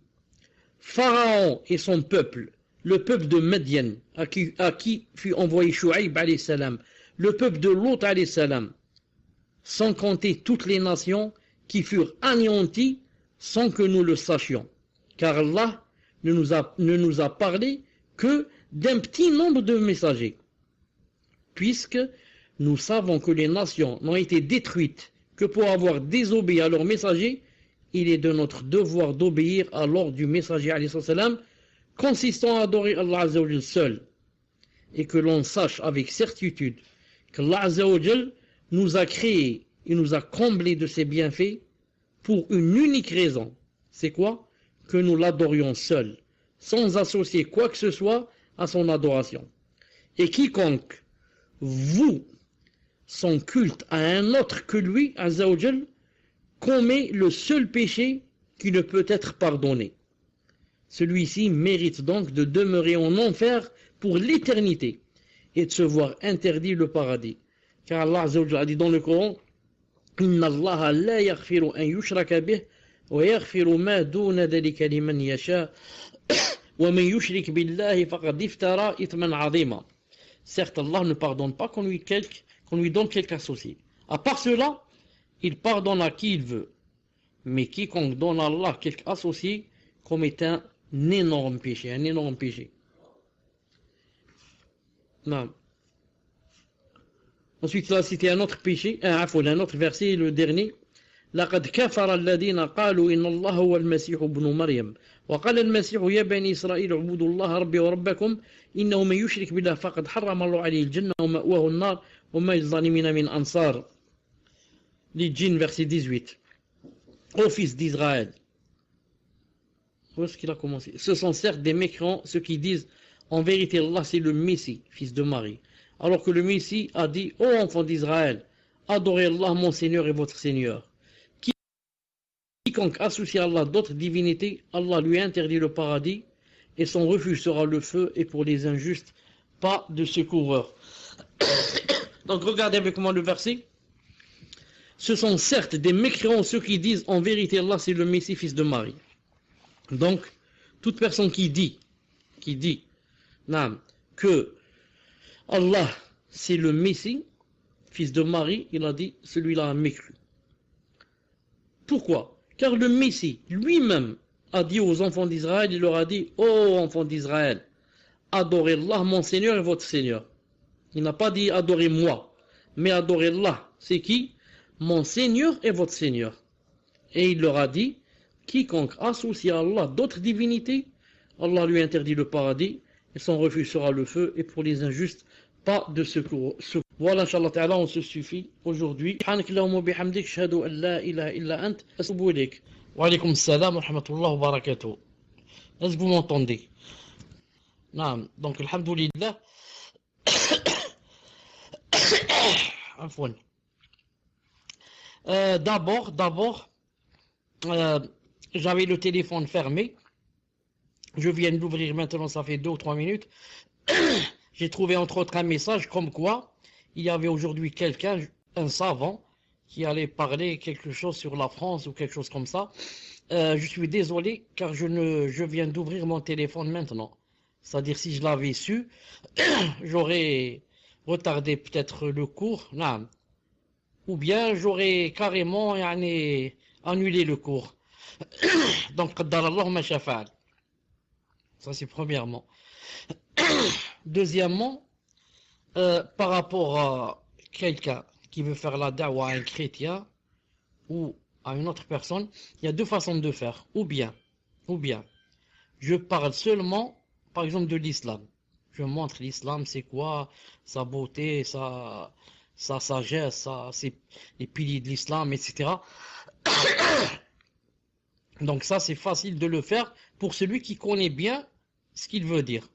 Pharaon et son peuple, le peuple de Madian, à qui fut envoyé Shu'aib, alayhi salam, le peuple de Lot alayhi salam, sans compter toutes les nations qui furent anéanties sans que nous le sachions. Car Allah ne nous a parlé que d'un petit nombre de messagers. Puisque nous savons que les nations n'ont été détruites que pour avoir désobéi à leurs messagers, il est de notre devoir d'obéir à l'ordre du messager alayhi salam, consistant à adorer Allah Azza wa Jal seul, et que l'on sache avec certitude qu'Allah Azza wa Jal nous a créés et nous a comblés de ses bienfaits pour une unique raison. C'est quoi? Que nous l'adorions seul, sans associer quoi que ce soit à son adoration. Et quiconque voue son culte à un autre que lui, Azza wa Jal, commet le seul péché qui ne peut être pardonné. Celui-ci mérite donc de demeurer en enfer pour l'éternité et de se voir interdit le paradis. Car Allah Azza wa Jalla a dit dans le Coran: Inna Allah la yaghfiru an yushraka bih wa yaghfiru ma duna dhalika liman yasha wa man yushrik billahi faqad iftara ithman 'azima. Certes, Allah ne pardonne pas qu'on lui donne quelque associé. À part cela, il pardonne à qui il veut. Mais quiconque donne à Allah quelque associé commet un énorme péché, un énorme péché. Non. Ensuite, il a cité un autre péché, un autre verset, le dernier. لقد كفر الذين قالوا إن الله هو المسيح ابن مريم وقال المسيح يا بني إسرائيل اعبدوا الله ربي وربكم إنه من يشرك بالله فقد حرم الله عليه الجنة ومأواه النار وما للظالمين من أنصار. Les djinns, verset 18. Ô fils d'Israël. Où est-ce qu'il a commencé? Ce sont certes des mécréants, ceux qui disent en vérité Allah c'est le Messie, fils de Marie. Alors que le Messie a dit: ô enfants d'Israël, adorez Allah mon Seigneur et votre Seigneur. Quiconque associe à Allah d'autres divinités, Allah lui interdit le paradis et son refuge sera le feu, et pour les injustes, pas de secoureur. Donc regardez avec moi le verset. Ce sont certes des mécréants ceux qui disent en vérité Allah c'est le Messie, fils de Marie. Donc toute personne qui dit que Allah c'est le Messie, fils de Marie, il a dit celui-là a mécru. Pourquoi? Car le Messie lui-même a dit aux enfants d'Israël, il leur a dit: ô enfants d'Israël, adorez Allah mon Seigneur et votre Seigneur. Il n'a pas dit adorez moi, mais adorez Allah. C'est qui? Mon Seigneur et votre Seigneur. Et il leur a dit: quiconque associe à Allah d'autres divinités, Allah lui interdit le paradis et son refuge sera le feu, et pour les injustes, pas de secours. Voilà, Inch'Allah Ta'ala, on se suffit aujourd'hui. Subhanakallahumma wa bihamdik, ashhadu an la ilaha illa ant, atubu ilayk. Wa alaykum assalam wa rahmatullahi wa barakatuh. Est-ce que vous m'entendez? Non, donc alhamdulillah. D'abord, j'avais le téléphone fermé. Je viens d'ouvrir maintenant, ça fait 2 ou 3 minutes. J'ai trouvé entre autres un message comme quoi il y avait aujourd'hui quelqu'un, un savant, qui allait parler quelque chose sur la France ou quelque chose comme ça. Je suis désolé car je viens d'ouvrir mon téléphone maintenant. C'est-à-dire si je l'avais su, j'aurais retardé peut-être le cours, non. Ou bien j'aurais carrément annulé le cours. Donc, qaddarallahu ma shafa'al. Ça c'est premièrement. Deuxièmement, par rapport à quelqu'un qui veut faire la da'wa à un chrétien ou à une autre personne, il y a 2 façons de faire. Ou bien, je parle seulement, par exemple, de l'islam. Je montre l'islam, c'est quoi, sa beauté, sa sagesse, c'est les piliers de l'islam, etc. Donc ça, c'est facile de le faire pour celui qui connaît bien ce qu'il veut dire.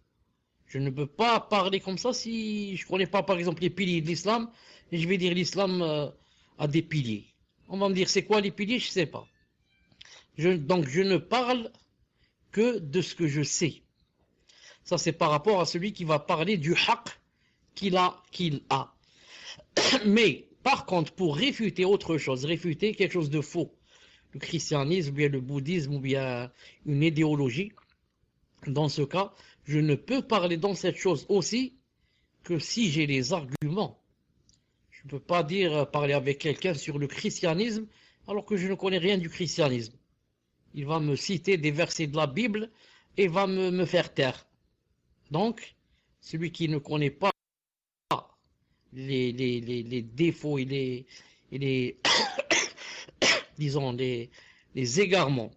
Je ne peux pas parler comme ça si je ne connais pas, par exemple, les piliers de l'islam, et je vais dire l'islam a des piliers. On va me dire, c'est quoi les piliers? Je ne sais pas. Donc je ne parle que de ce que je sais. Ça, c'est par rapport à celui qui va parler du haqq qu'il a. Mais, par contre, pour réfuter autre chose, réfuter quelque chose de faux, le christianisme, ou bien le bouddhisme, ou bien une idéologie, dans ce cas, je ne peux parler dans cette chose aussi que si j'ai les arguments. ne peux pas dire parler avec quelqu'un sur le christianisme alors que je ne connais rien du christianisme. Il va me citer des versets de la Bible et va me faire taire. Donc, celui qui ne connaît pas les défauts et les disons, les égarements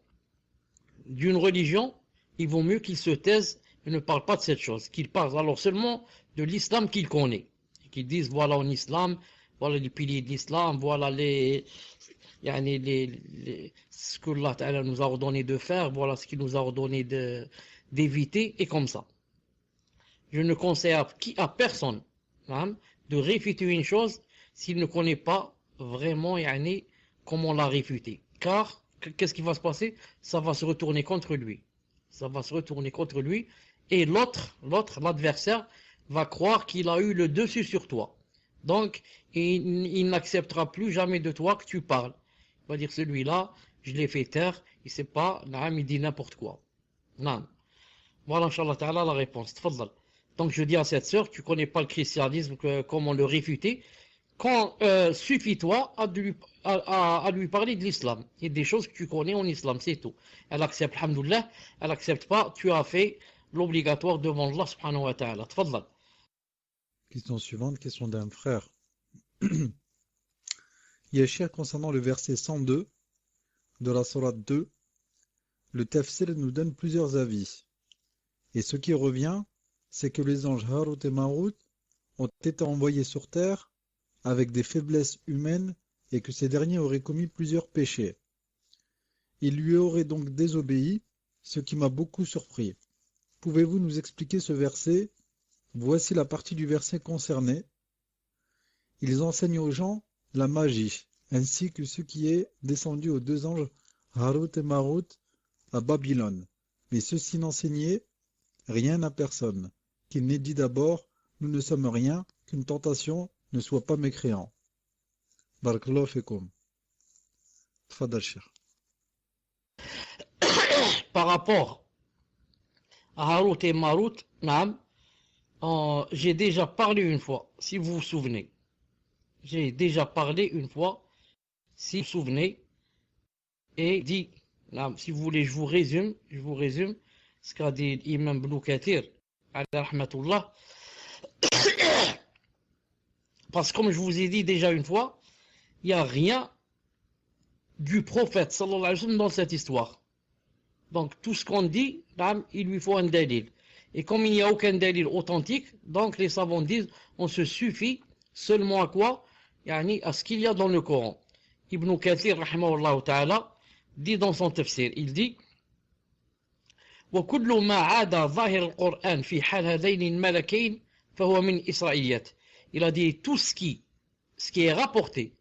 d'une religion, il vaut mieux qu'il se taise et ne parle pas de cette chose. Qu'il parle alors seulement de l'islam qu'il connaît. Qu'il dise, voilà en islam, voilà les piliers de l'islam, voilà ce que Allah Ta'ala nous a ordonné de faire, voilà ce qu'il nous a ordonné d'éviter, et comme ça. Je ne conseille à personne hein, de réfuter une chose s'il ne connaît pas vraiment comment la réfuter. Car, qu'est-ce qui va se passer? Ça va se retourner contre lui. Ça va se retourner contre lui, et l'adversaire, va croire qu'il a eu le dessus sur toi. Donc, il n'acceptera plus jamais de toi que tu parles. Il va dire, celui-là, je l'ai fait taire, il sait pas, il dit n'importe quoi. Non. Voilà, Inch'Allah Ta'ala, la réponse. Tfadal. Donc, je dis à cette sœur, tu connais pas le christianisme, comment le réfuter. Quand suffit-toi à lui parler de l'islam et des choses que tu connais en islam, c'est tout. Elle accepte, alhamdoulilah, elle accepte pas, tu as fait l'obligatoire devant Allah subhanahu wa ta'ala. Tfadal. Question suivante, question d'un frère. Yachir, concernant le verset 102 de la sourate 2, le tafsir nous donne plusieurs avis. Et ce qui revient, c'est que les anges Harut et Marut ont été envoyés sur terre avec des faiblesses humaines et que ces derniers auraient commis plusieurs péchés. Ils lui auraient donc désobéi, ce qui m'a beaucoup surpris. Pouvez-vous nous expliquer ce verset? Voici la partie du verset concernée. Ils enseignent aux gens la magie, ainsi que ce qui est descendu aux deux anges Harut et Marut à Babylone. Mais ceux-ci n'enseignaient rien à personne, qu'il n'ait dit d'abord, nous ne sommes rien, qu'une tentation ne soit pas mécréant. Barakallahu fikum. Tfadal Cheikh. Par rapport à Harut et Marut, j'ai déjà parlé une fois, si vous vous souvenez. J'ai déjà parlé une fois, si vous vous souvenez, et dit, si vous voulez, je vous résume ce qu'a dit l'imam Ibn Kathir, alayhi rahmatullah. Parce que comme je vous ai dit déjà une fois, il n'y a rien du prophète sallallahu alayhi wa sallam dans cette histoire. Donc tout ce qu'on dit, il lui faut un dalil. Et comme il n'y a aucun dalil authentique, donc les savants disent, on se suffit seulement à quoi? À ce qu'il y a dans le Coran. Ibn Kathir, rahimahullah ta'ala, dit dans son tafsir, il dit, وكل ما عاد ظاهر القرآن في حال هذين الملكين فهو من إسرائيليات. Il a dit tout ce qui est rapporté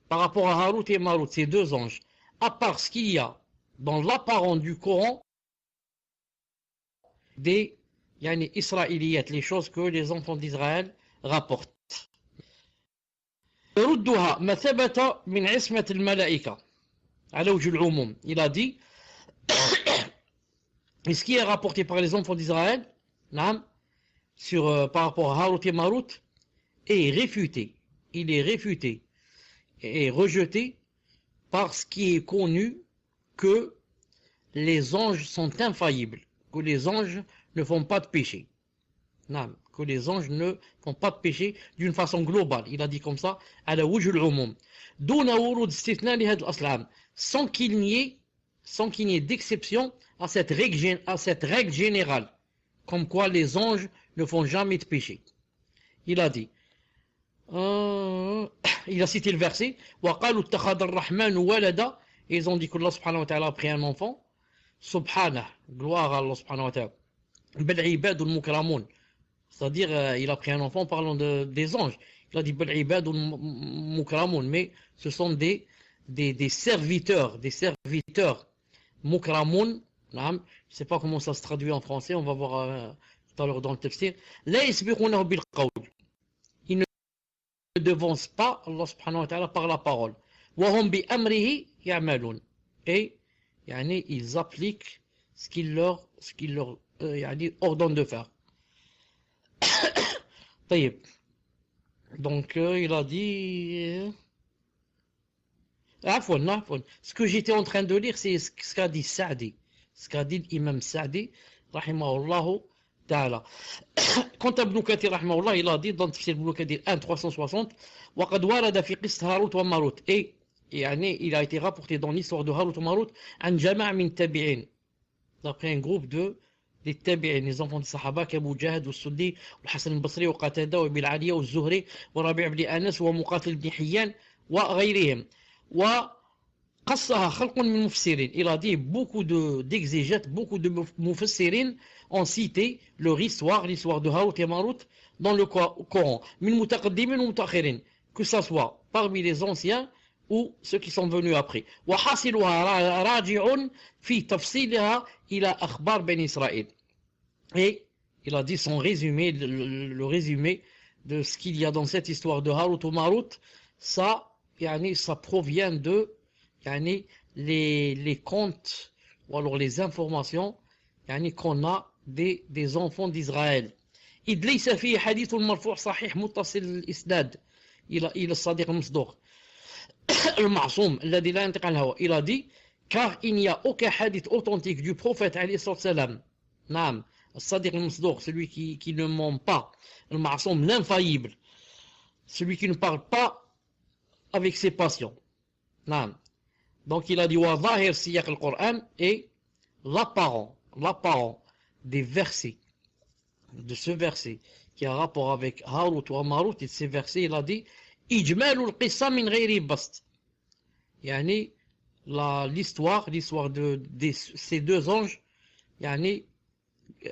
par rapport à Harut et Marut, ces deux anges, à part ce qu'il y a dans l'apparent du Coran, des Israéliyat, les choses que les enfants d'Israël rapportent. يردها ما ثبت من عصمة الملائكة على وجه العموم. Il a dit et ce qui est rapporté par les enfants d'Israël par rapport à Harut et Marut est réfuté. Il est réfuté et rejeté par ce qui est connu que les anges sont infaillibles, que les anges ne font pas de péché. Que les anges ne font pas de péché d'une façon globale. Il a dit comme ça, à la wujul umum. Sans qu'il n'y ait d'exception à cette règle générale, comme quoi les anges ne font jamais de péché. Il a dit, il a cité le verset, وَقَالُوا اتَّخَذَ الرَّحْمَنُ وَلَدًا, et ils ont dit que Allah subhanahu wa ta'ala a pris un enfant. Subhanah, gloire à Allah subhanahu wa ta'ala. Bel ibad ou mukramoun, c'est-à-dire il a pris un enfant parlant des anges. Il a dit bel ibad ou mukramoun, mais ce sont des serviteurs, mukramoun. Je ne sais pas comment ça se traduit en français, on va voir tout à l'heure dans le tafsir. La yasbiqunahu bil qawl. Ils ne devancent pas Allah subhanahu wa ta'ala par la parole. Wa hum bi amrihi ya'malun. Et ils appliquent ce qu'il leur ordonne de faire. طيب. Donc, il a dit... Afwan, afwan. Ce que j'étais en train de lire, c'est ce qu'a dit Saadi. Ce qu'a dit l'imam Saadi, rahimahullah ta'ala. Quant à Ibn Kathir, rahimahullah, il a dit dans Tafsir Ibn Kathir 1, 360, وَقَدْ وَارَدَ فِي قِصْةِ هاروت وماروت. Et il a été rapporté dans l'histoire de Harut et Marut, عن جماعة من تابعين. D'après un groupe des tabi'in, les enfants des Sahaba, qu'Abu Jahad, Al-Suddi, Al-Hassan al-Basri, Qatada, Bil Aliya, Al-Zuhri, Rabi' ibn Anas, Muqatil ibn Hiyyan, وغيرهم. وقصها خلق من مفسرين. Il a dit beaucoup d'exégètes, beaucoup de mufassirin ont cité leur histoire, l'histoire de Harut et Marut dans le Coran. من متقدمين ومتأخرين. Que ça soit parmi les anciens ou ceux qui sont venus après. وحاصلها راجع في تفصيلها إلى أخبار بني إسرائيل. Et il a dit son résumé, le résumé de ce qu'il y a dans cette histoire de Harut ou Marut, ça provient de les contes ou alors les informations qu'on a des enfants d'Israël. إذ ليس فيه حديث مرفوع صحيح متصل الإسناد إلى الصديق المصدوق المعصوم الذي لا ينطق عن الهوى. Il a dit car il n'y a aucun hadith authentique du prophète alayhi salam. Naam, الصديق المصدوق, celui qui ne ment pas, le ma'soum, l'infaillible, celui qui ne parle pas avec ses passions. Naam. Donc il a dit wa zahir siyaq al-Qur'an, et l'apparent des versets, de ce verset qui a rapport avec Harut ou Marut, et de ces versets, il a dit ijmalul qissa min ghayri bast. Yani l'histoire de ces deux anges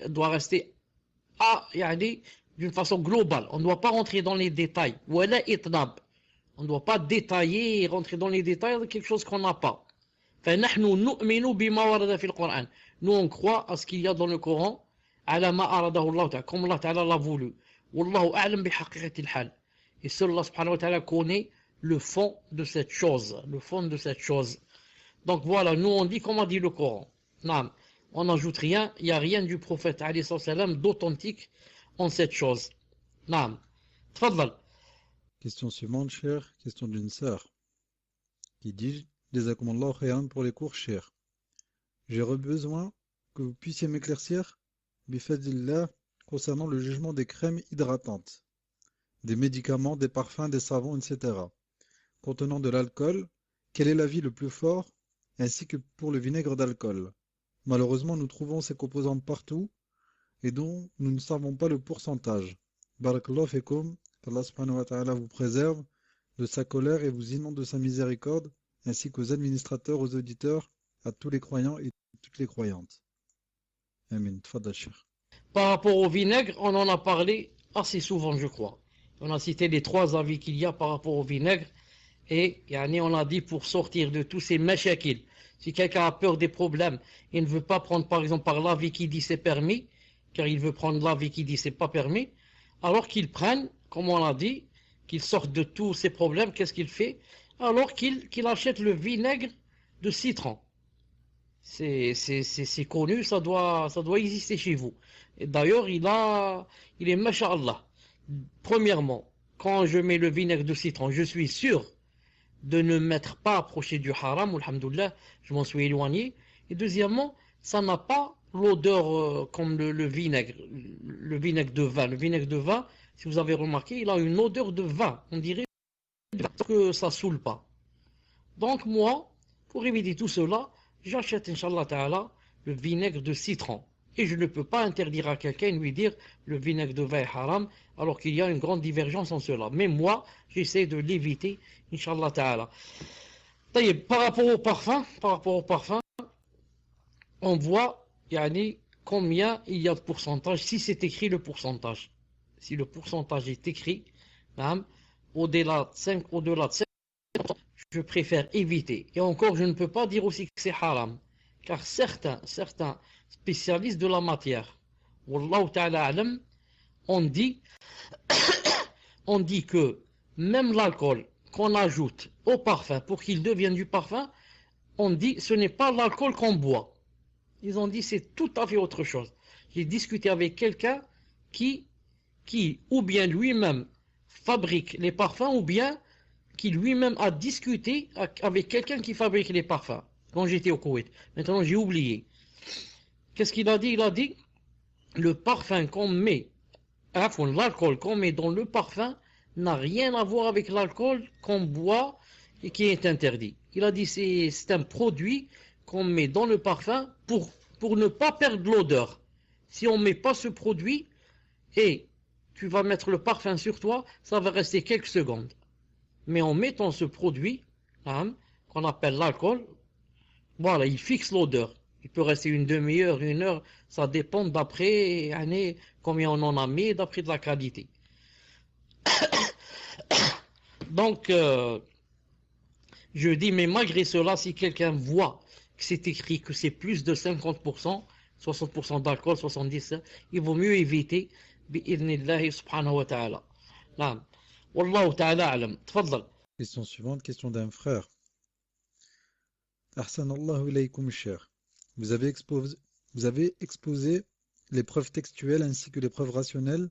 doit rester d'une façon globale. On ne doit pas rentrer dans les détails. Wala itnab. On ne doit pas détailler et rentrer dans les détails de quelque chose qu'on n'a pas. فَنَحْنُ نُؤْمِنُ بِمَا وَرَدَ فِي الْقُرْآنِ. Nous on croit à ce qu'il y a dans le Coran, على ما أراده الله تعالى, comme Allah Ta'ala l'a voulu. وَاللَّهُ أَعْلَمْ بِحَقِيقَةِ الْحَالِ. Et seul Allah Subhanahu wa Ta'ala connaît le fond de cette chose. Le fond de cette chose. Donc voilà, nous on dit comme a dit le Coran. Non, on n'ajoute rien, il n'y a rien du prophète alayhi salam d'authentique en cette chose. Non. Tfadlal. Question suivante, cher. Question d'une sœur qui dit Jazakumullahu khayran pour les cours, cher. J'aurais besoin que vous puissiez m'éclaircir, bifadillah, concernant le jugement des crèmes hydratantes, des médicaments, des parfums, des savons, etc. contenant de l'alcool. Quel est l'avis le plus fort, ainsi que pour le vinaigre d'alcool? Malheureusement, nous trouvons ces composants partout et dont nous ne savons pas le pourcentage. Barakallahu fikum, qu'Allah subhanahu wa ta'ala vous préserve de sa colère et vous inonde de sa miséricorde, ainsi qu'aux administrateurs, aux auditeurs, à tous les croyants et toutes les croyantes. Amin. Tfadal, Cheikh. Par rapport au vinaigre, on en a parlé assez souvent, je crois. On a cité les trois avis qu'il y a par rapport au vinaigre. Et on a dit pour sortir de tous ces mashakil, si quelqu'un a peur des problèmes, il ne veut pas prendre par exemple par l'avis qui dit c'est permis, car il veut prendre l'avis qui dit c'est pas permis, alors qu'il prenne, comme on l'a dit, qu'il sorte de tous ces problèmes, qu'est-ce qu'il fait? Alors qu'il achète le vinaigre de citron. C'est connu, ça doit exister chez vous. Et d'ailleurs, il est masha'Allah. Premièrement, quand je mets le vinaigre de citron, je suis sûr de ne m'être pas approché du haram, alhamdoulilah, je m'en suis éloigné. Et deuxièmement, ça n'a pas l'odeur comme le vinaigre de vin. Le vinaigre de vin, si vous avez remarqué, il a une odeur de vin. On dirait que ça saoule pas. Donc moi, pour éviter tout cela, j'achète, Inch'Allah Ta'ala, le vinaigre de citron. Et je ne peux pas interdire à quelqu'un et lui dire le vinaigre de vin est haram, alors qu'il y a une grande divergence en cela. Mais moi, j'essaie de l'éviter, Inch'Allah Ta'ala. Par rapport au parfum, on voit combien il y a de pourcentage, si c'est écrit le pourcentage. Si le pourcentage est écrit, au-delà de 5, je préfère éviter. Et encore, je ne peux pas dire aussi que c'est haram. Car certains spécialistes de la matière, Wallahu ta'ala alam, on dit que même l'alcool qu'on ajoute au parfum pour qu'il devienne du parfum, on dit ce n'est pas l'alcool qu'on boit. Ils ont dit c'est tout à fait autre chose. J'ai discuté avec quelqu'un qui ou bien lui-même fabrique les parfums ou bien qui lui-même a discuté avec quelqu'un qui fabrique les parfums quand j'étais au Koweït. Maintenant, j'ai oublié. Qu'est-ce qu'il a dit? Il a dit le parfum qu'on met, l'alcool qu'on met dans le parfum n'a rien à voir avec l'alcool qu'on boit et qui est interdit. Il a dit c'est un produit qu'on met dans le parfum pour ne pas perdre l'odeur. Si on ne met pas ce produit et tu vas mettre le parfum sur toi, ça va rester quelques secondes. Mais en mettant ce produit, hein, qu'on appelle l'alcool, voilà, il fixe l'odeur. Il peut rester une demi-heure, une heure, ça dépend d'après combien on en a mis, d'après de la qualité. Donc, je dis, mais malgré cela, si quelqu'un voit que c'est écrit que c'est plus de 50%, 60% d'alcool, 70%, il vaut mieux éviter, bi'idhnillahi subhanahu wa ta'ala. Naam. Wallahu ta'ala alam. Tfaddal. Question suivante, question d'un frère. Ahsanallahu ilaykum cher. Vous avez exposé les preuves textuelles ainsi que les preuves rationnelles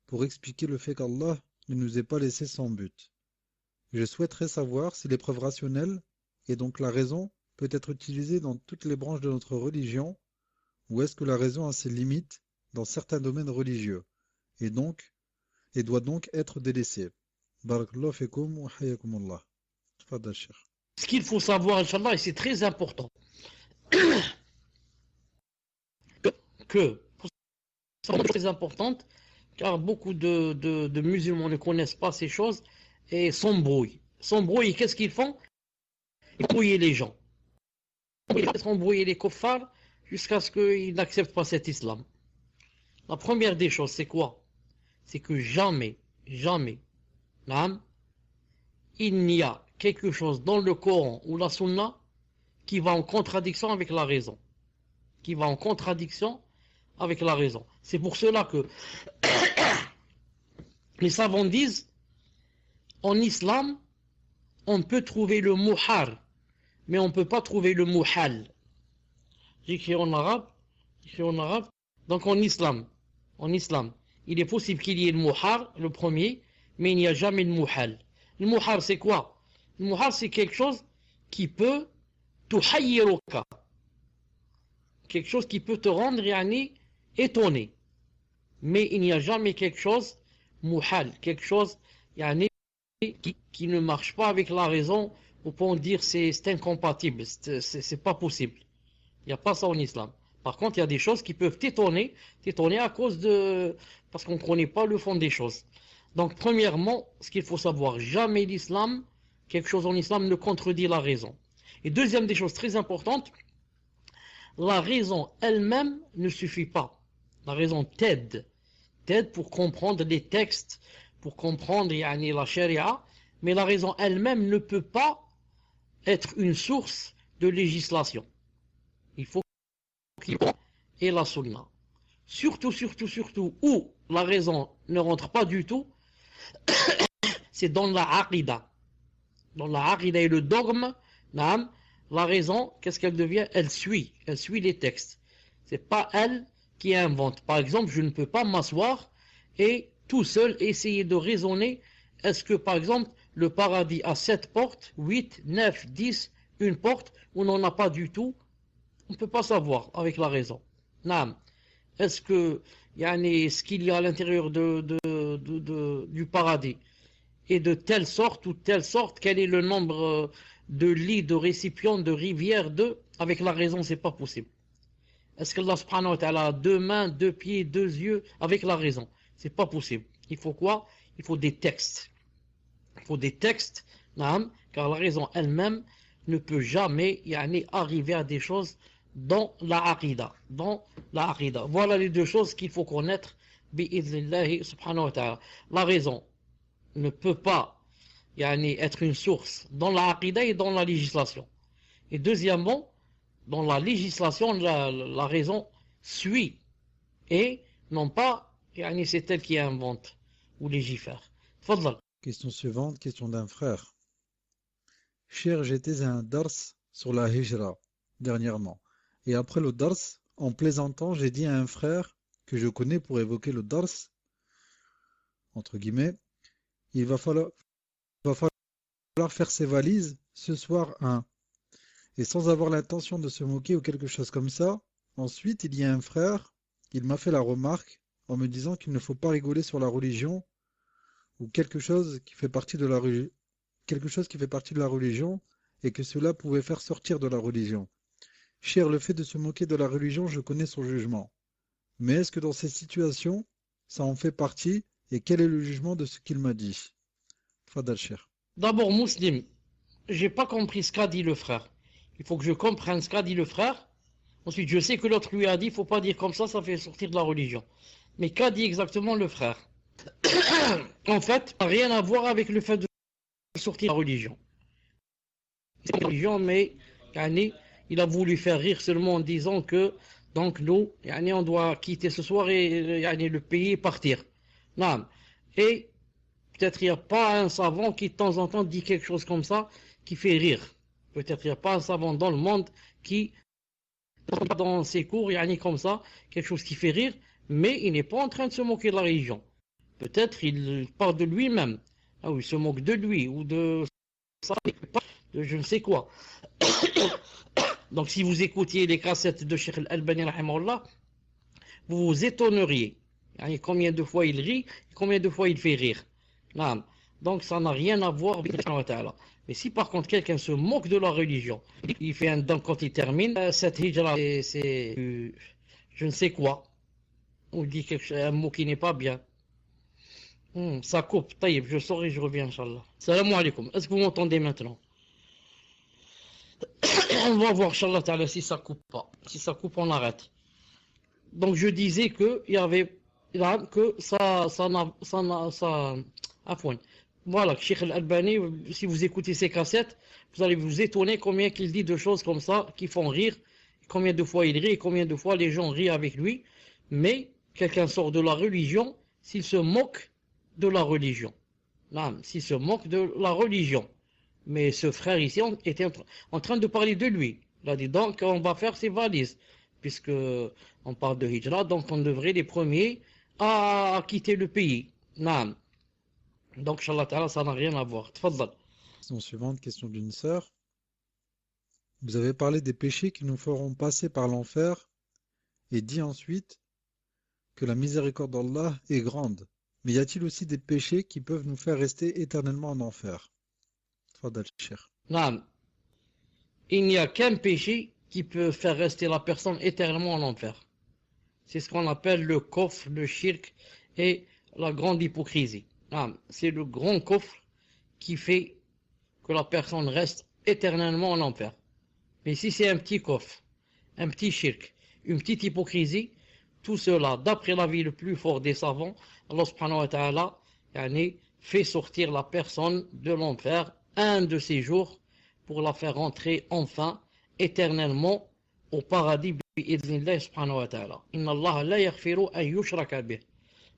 pour expliquer le fait qu'Allah ne nous ait pas laissé sans but. Je souhaiterais savoir si l'épreuve rationnelle, et donc la raison, peut être utilisée dans toutes les branches de notre religion, ou est-ce que la raison a ses limites dans certains domaines religieux, et doit donc être délaissée. Barakallahu fikum wa hayyakumullah. Tfaddal, Cheikh. Ce qu'il faut savoir, Inch'Allah, et c'est très important, que c'est très importante, car beaucoup de musulmans ne connaissent pas ces choses et s'embrouillent. S'embrouillent, qu'est-ce qu'ils font? Ils brouillent les gens. Ils font embrouiller les kuffars jusqu'à ce qu'ils n'acceptent pas cet islam. La première des choses, c'est quoi? C'est que jamais, il n'y a quelque chose dans le Coran ou la Sunna qui va en contradiction avec la raison. C'est pour cela que les savants disent, en islam, on peut trouver le muhar, mais on ne peut pas trouver le muhal. J'écris en arabe. Donc en islam, il est possible qu'il y ait le muhar, le premier, mais il n'y a jamais le muhal. Le muhar, c'est quoi? Le muhar, c'est quelque chose qui peut tuhayyiruka. Quelque chose qui peut te rendre étonné. Mais il n'y a jamais quelque chose muhal, quelque chose qui ne marche pas avec la raison, au point de dire c'est incompatible, c'est pas possible. Il n'y a pas ça en islam. Par contre, il y a des choses qui peuvent t'étonner à cause parce qu'on ne connaît pas le fond des choses. Donc, premièrement, ce qu'il faut savoir, jamais quelque chose en islam ne contredit la raison. Et deuxième des choses très importantes, la raison elle-même ne suffit pas. La raison t'aide pour comprendre les textes, pour comprendre la charia, mais la raison elle-même ne peut pas être une source de législation. Il faut qu'il y ait la sunna. Surtout, où la raison ne rentre pas du tout, c'est dans la aqida. Dans la aqida et le dogme, la raison, qu'est-ce qu'elle devient? Elle suit les textes. C'est pas elle qui invente. Par exemple, je ne peux pas m'asseoir et tout seul essayer de raisonner. Est-ce que, par exemple, le paradis a 7 portes, 8, 9, 10, une porte, ou n'en a pas du tout? On ne peut pas savoir avec la raison. Naam. Est-ce que ce qu'il y a à l'intérieur du paradis est de telle sorte ou telle sorte, quel est le nombre de lits, de récipients, de rivières, avec la raison, c'est pas possible. Est-ce que Allah subhanahu wa ta'ala a 2 mains, 2 pieds, 2 yeux? Avec la raison, c'est pas possible. Il faut quoi? Il faut des textes. Naam, car la raison elle-même ne peut jamais arriver à des choses dans la aqida. Voilà les deux choses qu'il faut connaître bi'idhnillahi subhanahu wa ta'ala. La raison ne peut pas être une source dans la aqida et dans la législation. Et deuxièmement, dans la législation, la raison suit et non pas c'est elle qui invente ou légifère. Fadlal. Question suivante, question d'un frère. Cher, j'étais à un dars sur la hijra dernièrement. Et après le dars, en plaisantant, j'ai dit à un frère que je connais pour évoquer le dars, entre guillemets, il va falloir faire ses valises ce soir, un. Et sans avoir l'intention de se moquer ou quelque chose comme ça, ensuite il y a un frère, il m'a fait la remarque en me disant qu'il ne faut pas rigoler sur la religion ou quelque chose qui fait partie de la religion et que cela pouvait faire sortir de la religion. Cher, le fait de se moquer de la religion, je connais son jugement. Mais est-ce que dans ces situations, ça en fait partie et quel est le jugement de ce qu'il m'a dit? Fadal Cher. D'abord, Muslim, j'ai pas compris ce qu'a dit le frère. Il faut que je comprenne ce qu'a dit le frère. Ensuite, je sais que l'autre lui a dit, il faut pas dire comme ça fait sortir de la religion. Mais qu'a dit exactement le frère? En fait, ça n'a rien à voir avec le fait de sortir de la religion. C'est une religion, mais il a voulu faire rire seulement en disant que donc nous, on doit quitter ce soir et le pays et partir. Non. Et peut-être il n'y a pas un savant qui de temps en temps dit quelque chose comme ça qui fait rire. Peut-être il n'y a pas un savant dans le monde qui, dans ses cours, comme ça, quelque chose qui fait rire, mais il n'est pas en train de se moquer de la religion. Peut-être il parle de lui-même. Ah oui, il se moque de lui ou de ça, de je ne sais quoi. Donc si vous écoutiez les cassettes de Cheikh Al-Albani, vous vous étonneriez. Combien de fois il rit, combien de fois il fait rire. Donc ça n'a rien à voir avec Allah. Mais si par contre quelqu'un se moque de la religion, il fait un don quand il termine, cette hijra, c'est je ne sais quoi. On dit un mot qui n'est pas bien. Ça coupe. Taïb, je sors et je reviens, Inch'Allah. Salam alaikum. Est-ce que vous m'entendez maintenant? On va voir, Inch'Allah ta'ala, si ça coupe pas. Si ça coupe, on arrête. Donc je disais que il y avait que ça afouane. Voilà, Cheikh Al-Albani, si vous écoutez ses cassettes, vous allez vous étonner combien qu'il dit de choses comme ça qui font rire, combien de fois il rit et combien de fois les gens rient avec lui. Mais quelqu'un sort de la religion s'il se moque de la religion. S'il se moque de la religion. Mais ce frère ici était en train de parler de lui. Il a dit donc on va faire ses valises. Puisque on parle de hijra, donc on devrait les premiers à quitter le pays. Naam. Donc, Inch'Allah ta'ala, ça n'a rien à voir. Tfaddal. Question suivante, question d'une sœur. Vous avez parlé des péchés qui nous feront passer par l'enfer et dit ensuite que la miséricorde d'Allah est grande. Mais y a-t-il aussi des péchés qui peuvent nous faire rester éternellement en enfer? Tfaddal, cher. Naam. Il n'y a qu'un péché qui peut faire rester la personne éternellement en enfer. C'est ce qu'on appelle le kufr, le shirk et la grande hypocrisie. C'est le grand kufr qui fait que la personne reste éternellement en enfer. Mais si c'est un petit kufr, un petit shirk, une petite hypocrisie, tout cela, d'après l'avis le plus fort des savants, Allah subhanahu wa ta'ala fait sortir la personne de l'enfer un de ces jours pour la faire rentrer enfin éternellement au paradis bi'idhnillah subhanahu wa ta'ala. Inna Allah la yaghfiru an yushraka bih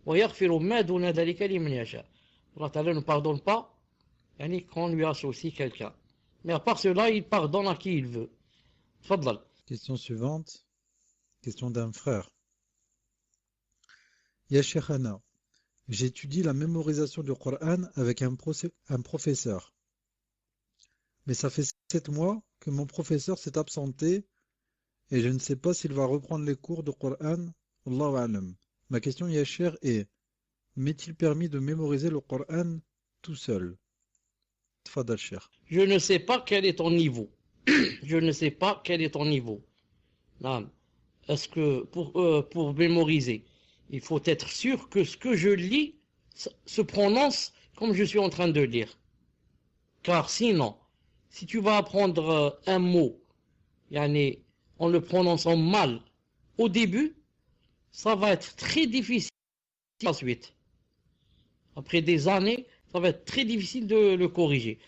wa yaghfiru ma duna dhalika liman yasha. Allah ta'ala ne pardonne pas quand on lui associe quelqu'un. Mais à part cela, il pardonne à qui il veut. Fadlal. Question suivante. Question d'un frère. Ya Sheikhana, j'étudie la mémorisation du Coran avec un professeur. Mais ça fait 7 mois que mon professeur s'est absenté et je ne sais pas s'il va reprendre les cours de Coran. Allahu a'lam. Ma question, ya Cheikh, est: m'est-il permis de mémoriser le Coran tout seul? Tfadal, Cheikh. Je ne sais pas quel est ton niveau. Je ne sais pas quel est ton niveau. Est-ce que pour mémoriser, il faut être sûr que ce que je lis se prononce comme je suis en train de lire. Car sinon, si tu vas apprendre un mot en le prononçant mal au début, ça va être très difficile ensuite. Après des années, ça va être très difficile de le corriger.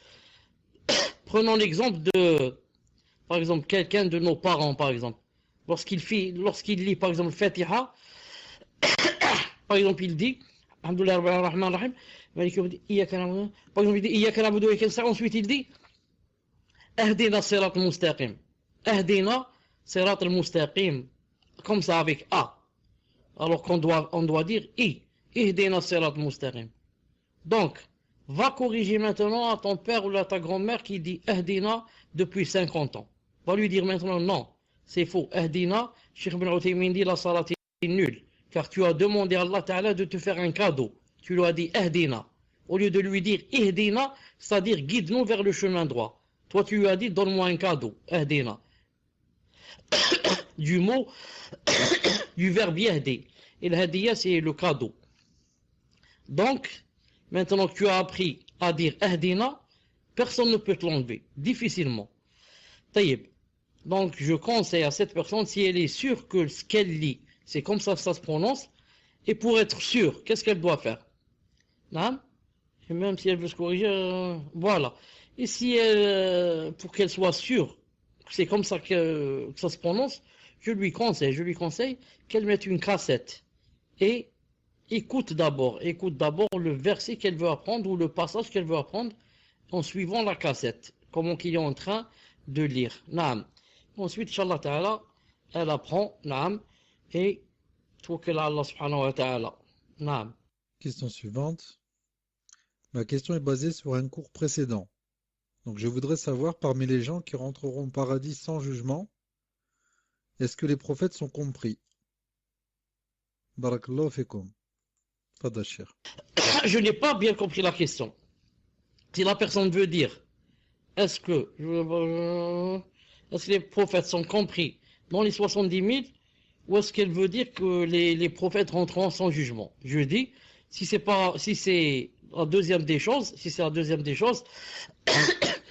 Prenons l'exemple par exemple, quelqu'un de nos parents, par exemple. Lorsqu'il lit, par exemple, Fatiha, par exemple, il dit, Alhamdulillah, Rahman, Rahim, par exemple, il dit, Iyaka na'budu wa iyaka nasta'in, ensuite il dit, Ahdina sirat al-mustaqim. Ahdina sirat al-mustaqim. Comme ça, avec A. Alors qu'on doit dire I. Ihdina sirat al-mustaqim. Donc, Va corriger maintenant à ton père ou à ta grand-mère qui dit Ahdina depuis 50 ans. Va lui dire maintenant non, c'est faux. Ahdina, Cheikh Ibn Uthaymin dit la salat est nulle. Car tu as demandé à Allah Ta'ala de te faire un cadeau. Tu lui as dit Ahdina. Au lieu de lui dire Ihdina, c'est-à-dire guide-nous vers le chemin droit. Toi tu lui as dit donne-moi un cadeau. Ahdina. Du mot, du verbe yahdi. Et le hadiya c'est le cadeau. Donc, maintenant que tu as appris à dire Ahdina, personne ne peut te l'enlever, difficilement. Taïb. Donc, je conseille à cette personne, si elle est sûre que ce qu'elle lit, c'est comme ça que ça se prononce, et pour être sûre, qu'est-ce qu'elle doit faire? Non? Et même si elle veut se corriger, voilà. Et si elle, pour qu'elle soit sûre que c'est comme ça que ça se prononce, je lui conseille qu'elle mette une cassette et écoute d'abord le verset qu'elle veut apprendre ou le passage qu'elle veut apprendre en suivant la cassette, comment qu'il est en train de lire. Naam. Ensuite, Inch'Allah Ta'ala, elle apprend, naam, et tawakkal ala Allah subhanahu wa ta'ala. Naam. Question suivante. Ma question est basée sur un cours précédent. Donc je voudrais savoir, parmi les gens qui rentreront au paradis sans jugement, est-ce que les prophètes sont compris? Barakallahu fikum. Fadashir. Je n'ai pas bien compris la question. Si la personne veut dire, est-ce que, est-ce que les prophètes sont compris dans les 70 000, ou est-ce qu'elle veut dire que les prophètes rentreront sans jugement? Je dis, si c'est la deuxième des choses,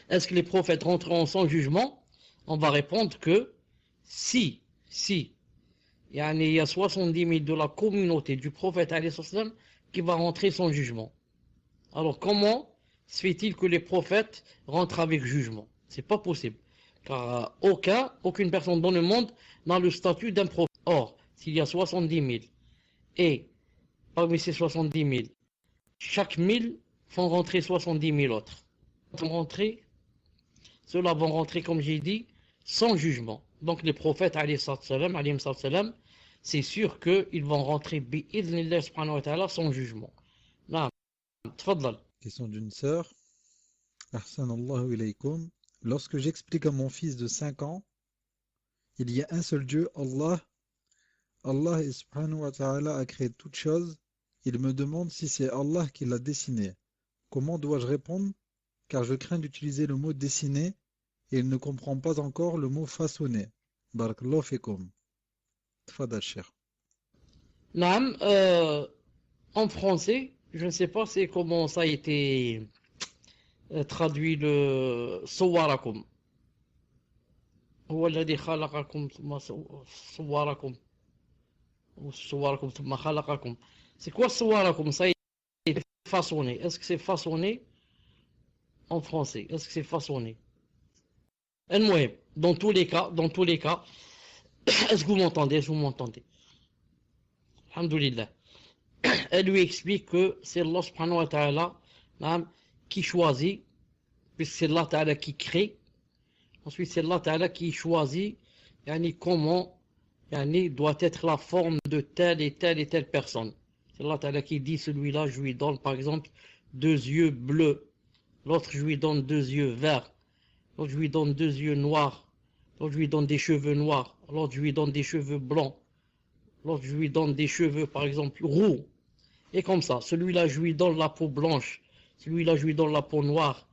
est-ce que les prophètes rentreront sans jugement? On va répondre que si, il y a 70 000 de la communauté du prophète qui va rentrer sans jugement. Alors comment se fait-il que les prophètes rentrent avec jugement? C'est pas possible. Car aucune personne dans le monde n'a le statut d'un prophète. Or, s'il y a 70 000, et parmi ces 70 000, chaque 1000 font rentrer 70 000 autres. Ceux-là vont rentrer, comme j'ai dit, sans jugement. Donc les prophètes, c'est sûr qu'ils vont rentrer bi'idhnillah subhanahu wa ta'ala sans jugement. Naam, tfaddal. Question d'une sœur. Ahsanallahu ilaykum. Lorsque j'explique à mon fils de 5 ans, il y a un seul Dieu, Allah. Allah subhanahu wa ta'ala a créé toute chose. Il me demande si c'est Allah qui l'a dessiné. Comment dois-je répondre? Car je crains d'utiliser le mot dessiner et il ne comprend pas encore le mot façonner. Barakallahu fikum. Tfadal Cheikh. Naam, en français, je ne sais pas c'est comment ça a été traduit le Sawarakum. هو الذي خلقكم ثم صوركم وصوركم ثم خلقكم. C'est quoi Sawarakum? Ça a été façonné. Est-ce que c'est façonné en français? Est-ce que c'est façonné? Dans tous les cas, est-ce que vous m'entendez? Alhamdulillah. Elle lui explique que c'est Allah subhanahu wa ta'ala qui choisit, puisque c'est Allah ta'ala qui crée. Ensuite, c'est Allah ta'ala qui choisit comment doit être la forme de telle et telle personne. C'est Allah ta'ala qui dit, celui-là, je lui donne par exemple 2 yeux bleus, l'autre je lui donne 2 yeux verts, l'autre je lui donne 2 yeux noirs, l'autre je lui donne des cheveux noirs, l'autre je lui donne des cheveux blancs, l'autre je lui donne des cheveux par exemple roux. Et comme ça, celui-là je lui donne la peau blanche, celui-là je lui donne la peau noire.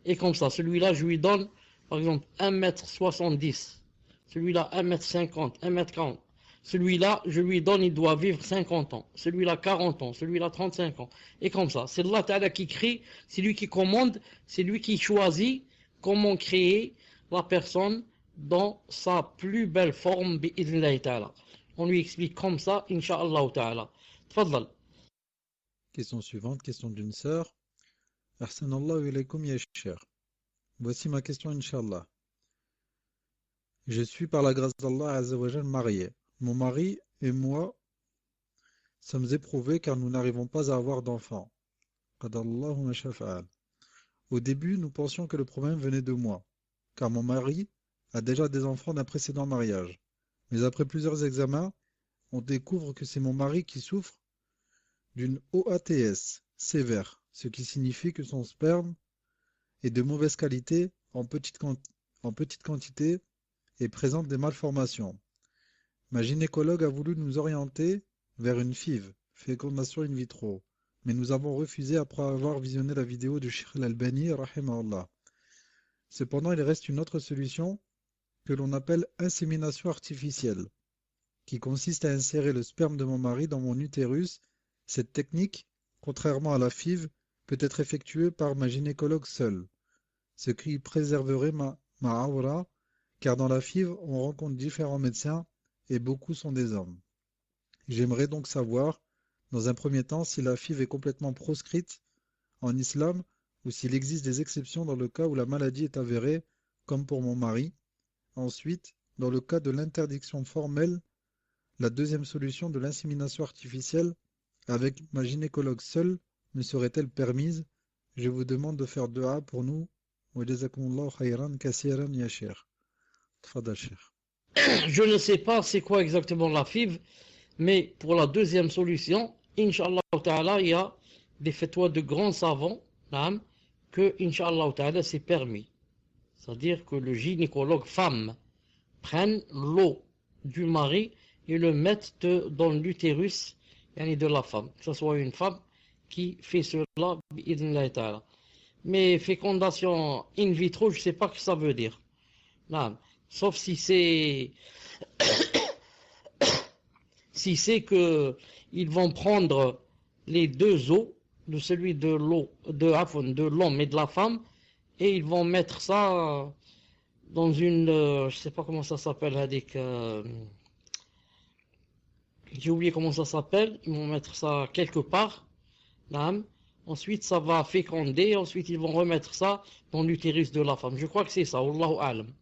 Et comme ça, celui-là je lui donne par exemple 1m70, celui-là 1m50, 1m40. Celui-là, je lui donne, il doit vivre 50 ans. Celui-là 40 ans, celui-là 35 ans. Et comme ça, c'est Allah Ta'ala qui crée, c'est lui qui commande, c'est lui qui choisit comment créer la personne dans sa plus belle forme, bi'idhnillahi ta'ala. On lui explique comme ça, incha'Allah ta'ala. Tfaddal. Question suivante, question d'une sœur. Ahsanallahu ilaykum ya Cheikh. Voici ma question, Inch'Allah. Je suis par la grâce d'Allah Azzawajal marié. Mon mari et moi sommes éprouvés car nous n'arrivons pas à avoir d'enfants. Qadallahu ma shafa'al. Au début, nous pensions que le problème venait de moi, car mon mari a déjà des enfants d'un précédent mariage. Mais après plusieurs examens, on découvre que c'est mon mari qui souffre d'une OATS sévère, ce qui signifie que son sperme est de mauvaise qualité, en petite quantité et présente des malformations. Ma gynécologue a voulu nous orienter vers une FIV, fécondation in vitro, mais nous avons refusé après avoir visionné la vidéo de Cheikh Al-Albani, rahimahullah. Cependant, il reste une autre solution que l'on appelle insémination artificielle, qui consiste à insérer le sperme de mon mari dans mon utérus. Cette technique, contrairement à la FIV, peut être effectuée par ma gynécologue seule, ce qui préserverait ma aura, car dans la FIV, on rencontre différents médecins et beaucoup sont des hommes. J'aimerais donc savoir, dans un premier temps, si la FIV est complètement proscrite en islam ou s'il existe des exceptions dans le cas où la maladie est avérée, comme pour mon mari. Ensuite, dans le cas de l'interdiction formelle, la deuxième solution de l'insémination artificielle avec ma gynécologue seule me serait-elle permise? Je vous demande de faire dua pour nous. Wa jazakumullahu khayran kasiran ya Cheikh. Tfadal Cheikh. Je ne sais pas c'est quoi exactement la FIV, mais pour la deuxième solution, Inch'Allah Ta'ala, il y a des fatwas de grands savants, que Inch'Allah Ta'ala c'est permis. C'est-à-dire que le gynécologue femme prenne l'eau du mari et le mette dans l'utérus de la femme, que ce soit une femme qui fait cela, bi'idhnillah ta'ala. Mais fécondation in vitro, je ne sais pas ce que ça veut dire. Non. Sauf si c'est que ils vont prendre les deux os, de celui de l'homme et de la femme, et ils vont mettre ça dans une, je sais pas comment ça s'appelle, j'ai oublié comment ça s'appelle, ils vont mettre ça quelque part, ensuite ça va féconder, ensuite ils vont remettre ça dans l'utérus de la femme. Je crois que c'est ça, Wallahu a'lam.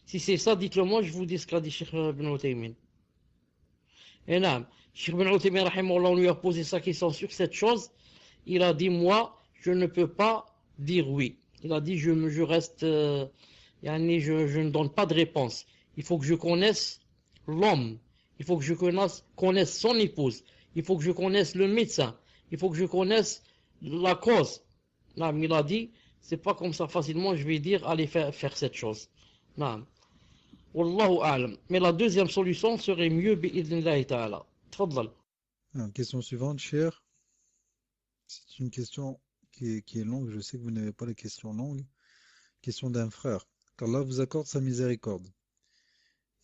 Si c'est ça, dites-le moi, je vous dis ce qu'a dit Cheikh Ibn Uthaymin. Et non, Cheikh Ibn Uthaymin, rahimahullah, on lui a posé sa question sur cette chose, il a dit, moi, je ne peux pas dire oui. Il a dit, je reste, je ne donne pas de réponse. Il faut que je connaisse l'homme. Il faut que je connaisse son épouse. Il faut que je connaisse le médecin. Il faut que je connaisse la cause. Là, il a dit, c'est pas comme ça facilement, je vais dire, allez faire cette chose. Non. Wallahu a'lam. Mais la deuxième solution serait mieux, bi'idhnillahi ta'ala. Tfaddal. Question suivante, cher. C'est une question qui est longue. Je sais que vous n'avez pas les questions longues. Question d'un frère. Qu'Allah vous accorde sa miséricorde.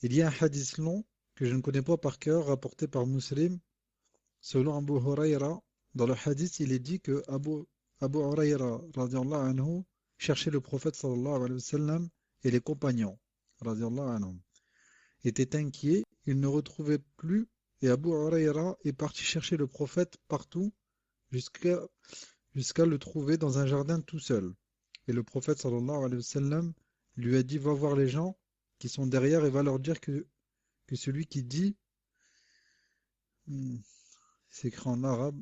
Il y a un hadith long que je ne connais pas par cœur, rapporté par Muslim. Selon Abu Huraira, dans le hadith, il est dit que Abu Huraira, radiallahu anhu, cherchait le prophète sallallahu alayhi wa sallam et les compagnons, radiallahu anhum, étaient inquiets, ils ne retrouvaient plus, et Abu Huraira est parti chercher le prophète partout, jusqu'à le trouver dans un jardin tout seul. Et le prophète sallallahu alayhi wa sallam lui a dit, va voir les gens qui sont derrière et va leur dire que celui qui dit, c'est écrit en arabe,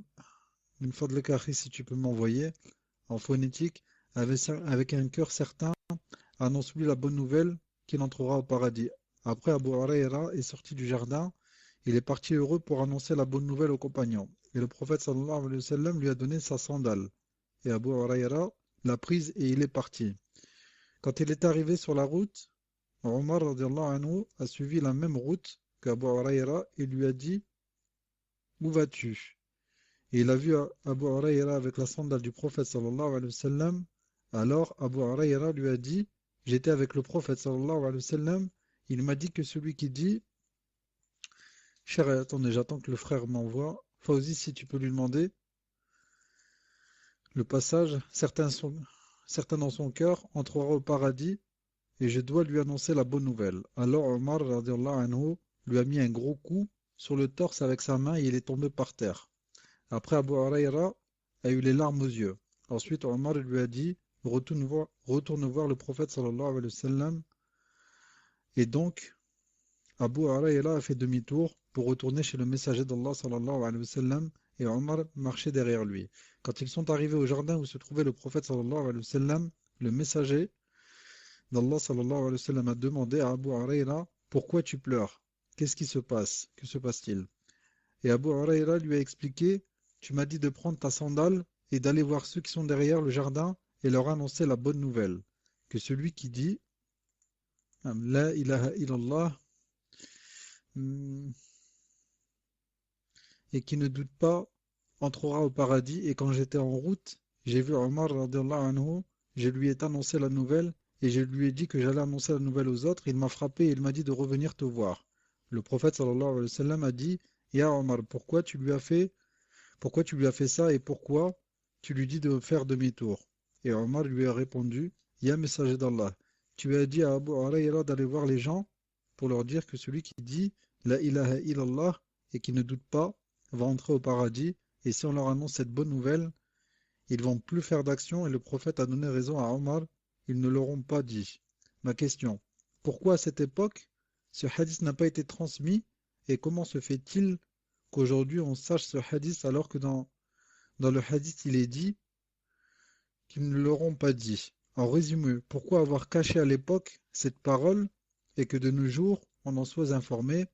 une fois de l'écart, si tu peux m'envoyer, en phonétique, avec un cœur certain, annonce-lui la bonne nouvelle qu'il entrera au paradis. Après, Abu Huraira est sorti du jardin, il est parti heureux pour annoncer la bonne nouvelle aux compagnons. Et le prophète sallallahu alayhi wa sallam lui a donné sa sandale. Et Abu Huraira l'a prise et il est parti. Quand il est arrivé sur la route, Omar radiallahu anhu a suivi la même route qu'Abu Huraira et lui a dit, où vas-tu? Et il a vu Abu Huraira avec la sandale du prophète sallallahu alayhi wa sallam. Alors Abu Huraira lui a dit, j'étais avec le prophète sallallahu alayhi wa sallam, il m'a dit que celui qui dit, cher, attendez, j'attends que le frère m'envoie, Fawzi, si tu peux lui demander, le passage, certains dans son cœur entrera au paradis, et je dois lui annoncer la bonne nouvelle. Alors Omar radiallahu anhu lui a mis un gros coup sur le torse avec sa main et il est tombé par terre. Après, Abu Huraira a eu les larmes aux yeux. Ensuite, Omar lui a dit, retourne voir le prophète sallallahu alayhi wa sallam. Et donc, Abu Huraira a fait demi-tour pour retourner chez le messager d'Allah sallallahu alayhi wa sallam et Omar marchait derrière lui. Quand ils sont arrivés au jardin où se trouvait le prophète sallallahu alayhi wa sallam, le messager d'Allah sallallahu alayhi wa sallam a demandé à Abu Huraira, pourquoi tu pleures? Qu'est-ce qui se passe? Que se passe-t-il? Et Abu Huraira lui a expliqué, tu m'as dit de prendre ta sandale et d'aller voir ceux qui sont derrière le jardin et leur annoncer la bonne nouvelle, que celui qui dit La ilaha illallah et qui ne doute pas entrera au paradis. Et quand j'étais en route, j'ai vu Omar radiallahu anhu, je lui ai annoncé la nouvelle et je lui ai dit que j'allais annoncer la nouvelle aux autres. Il m'a frappé et il m'a dit de revenir te voir. Le prophète sallallahu alayhi wa sallam a dit Ya Omar, pourquoi tu lui as fait ça et pourquoi tu lui dis de faire demi-tour? Et Omar lui a répondu Ya messager d'Allah, tu as dit à Abu Huraira d'aller voir les gens pour leur dire que celui qui dit La ilaha illallah et qui ne doute pas va entrer au paradis, et si on leur annonce cette bonne nouvelle, ils vont plus faire d'action, et le prophète a donné raison à Omar, ils ne l'auront pas dit. Ma question, pourquoi à cette époque ce hadith n'a pas été transmis, et comment se fait-il qu'aujourd'hui on sache ce hadith alors que dans le hadith il est dit qu'ils ne l'auront pas dit? En résumé, pourquoi avoir caché à l'époque cette parole et que de nos jours on en soit informé?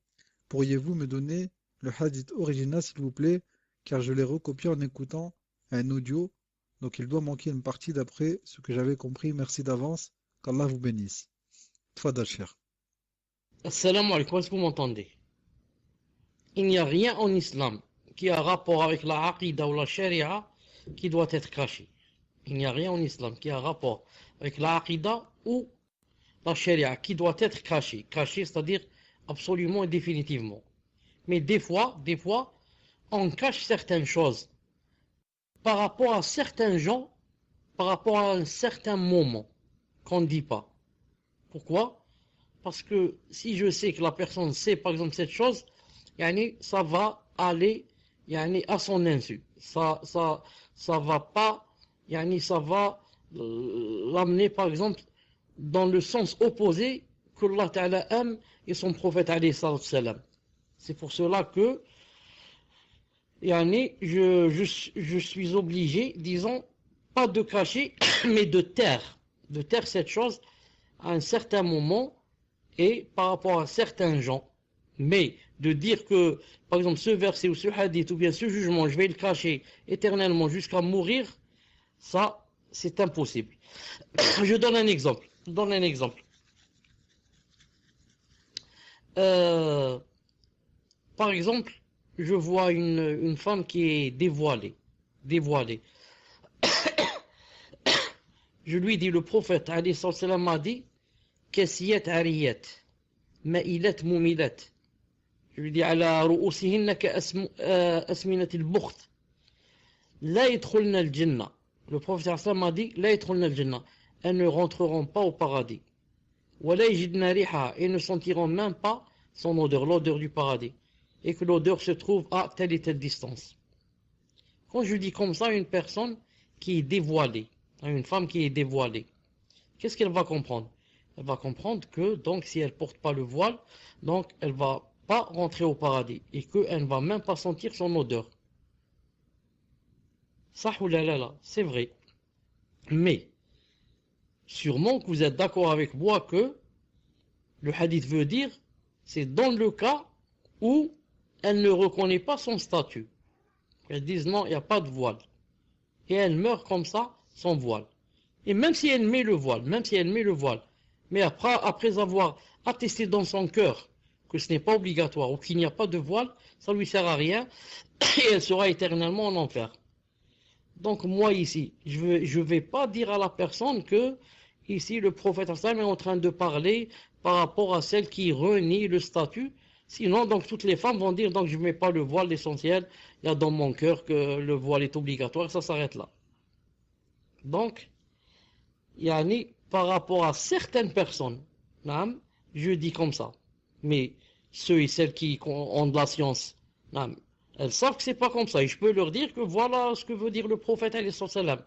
Pourriez-vous me donner le hadith original s'il vous plaît, car je l'ai recopié en écoutant un audio, donc il doit manquer une partie d'après ce que j'avais compris. Merci d'avance, qu'Allah vous bénisse. Tfadal cher. Assalamu alaikum, est-ce que vous m'entendez? Il n'y a rien en islam qui a rapport avec la aqidah ou la sharia qui doit être caché. Il n'y a rien en islam qui a rapport avec la aqidah ou la sharia qui doit être caché. Caché, c'est-à-dire absolument et définitivement. Mais des fois, on cache certaines choses par rapport à certains gens, par rapport à un certain moment qu'on ne dit pas. Pourquoi? Parce que si je sais que la personne sait par exemple cette chose, ça va aller à son insu. Ça va pas, ça va l'amener par exemple dans le sens opposé que Allah Ta'ala aime et son prophète alayhi salam. C'est pour cela que je suis obligé, disons, pas de cacher, mais de taire cette chose à un certain moment et par rapport à certains gens. Mais de dire que, par exemple, ce verset ou ce hadith ou bien ce jugement, je vais le cacher éternellement jusqu'à mourir, ça, c'est impossible. Je donne un exemple. Par exemple, je vois une femme qui est dévoilée. Je lui dis, le prophète alayhi salam m'a dit, Kasiyat ariyat, ma'ilat mumilat. Je lui dis, ala ru'usihinna ka asminat al-bukht. La yadkhulna al-jannah. Le prophète sallam m'a dit, la yadkhulna al-jannah. Elles ne rentreront pas au paradis. Wa la yajidna riha, et ne sentiront même pas son odeur, l'odeur du paradis. Et que l'odeur se trouve à telle et telle distance. Quand je dis comme ça à une personne qui est dévoilée, à une femme qui est dévoilée, qu'est-ce qu'elle va comprendre? Elle va comprendre que donc si elle ne porte pas le voile, donc elle ne va pas rentrer au paradis et qu'elle ne va même pas sentir son odeur. Ça ou là, c'est vrai. Mais sûrement que vous êtes d'accord avec moi que le hadith veut dire c'est dans le cas où elle ne reconnaît pas son statut. Elles disent non, il n'y a pas de voile. Et elle meurt comme ça, sans voile. Et même si elle met le voile, mais après avoir attesté dans son cœur que ce n'est pas obligatoire ou qu'il n'y a pas de voile, ça ne lui sert à rien et elle sera éternellement en enfer. Donc moi ici, je vais pas dire à la personne que ici le prophète est en train de parler par rapport à celle qui renie le statut. Sinon, donc toutes les femmes vont dire donc je ne mets pas le voile, l'essentiel, il y a dans mon cœur que le voile est obligatoire, ça s'arrête là. Donc, par rapport à certaines personnes, je dis comme ça. Mais ceux et celles qui ont de la science, elles savent que c'est pas comme ça. Et je peux leur dire que voilà ce que veut dire le prophète alayhi salam.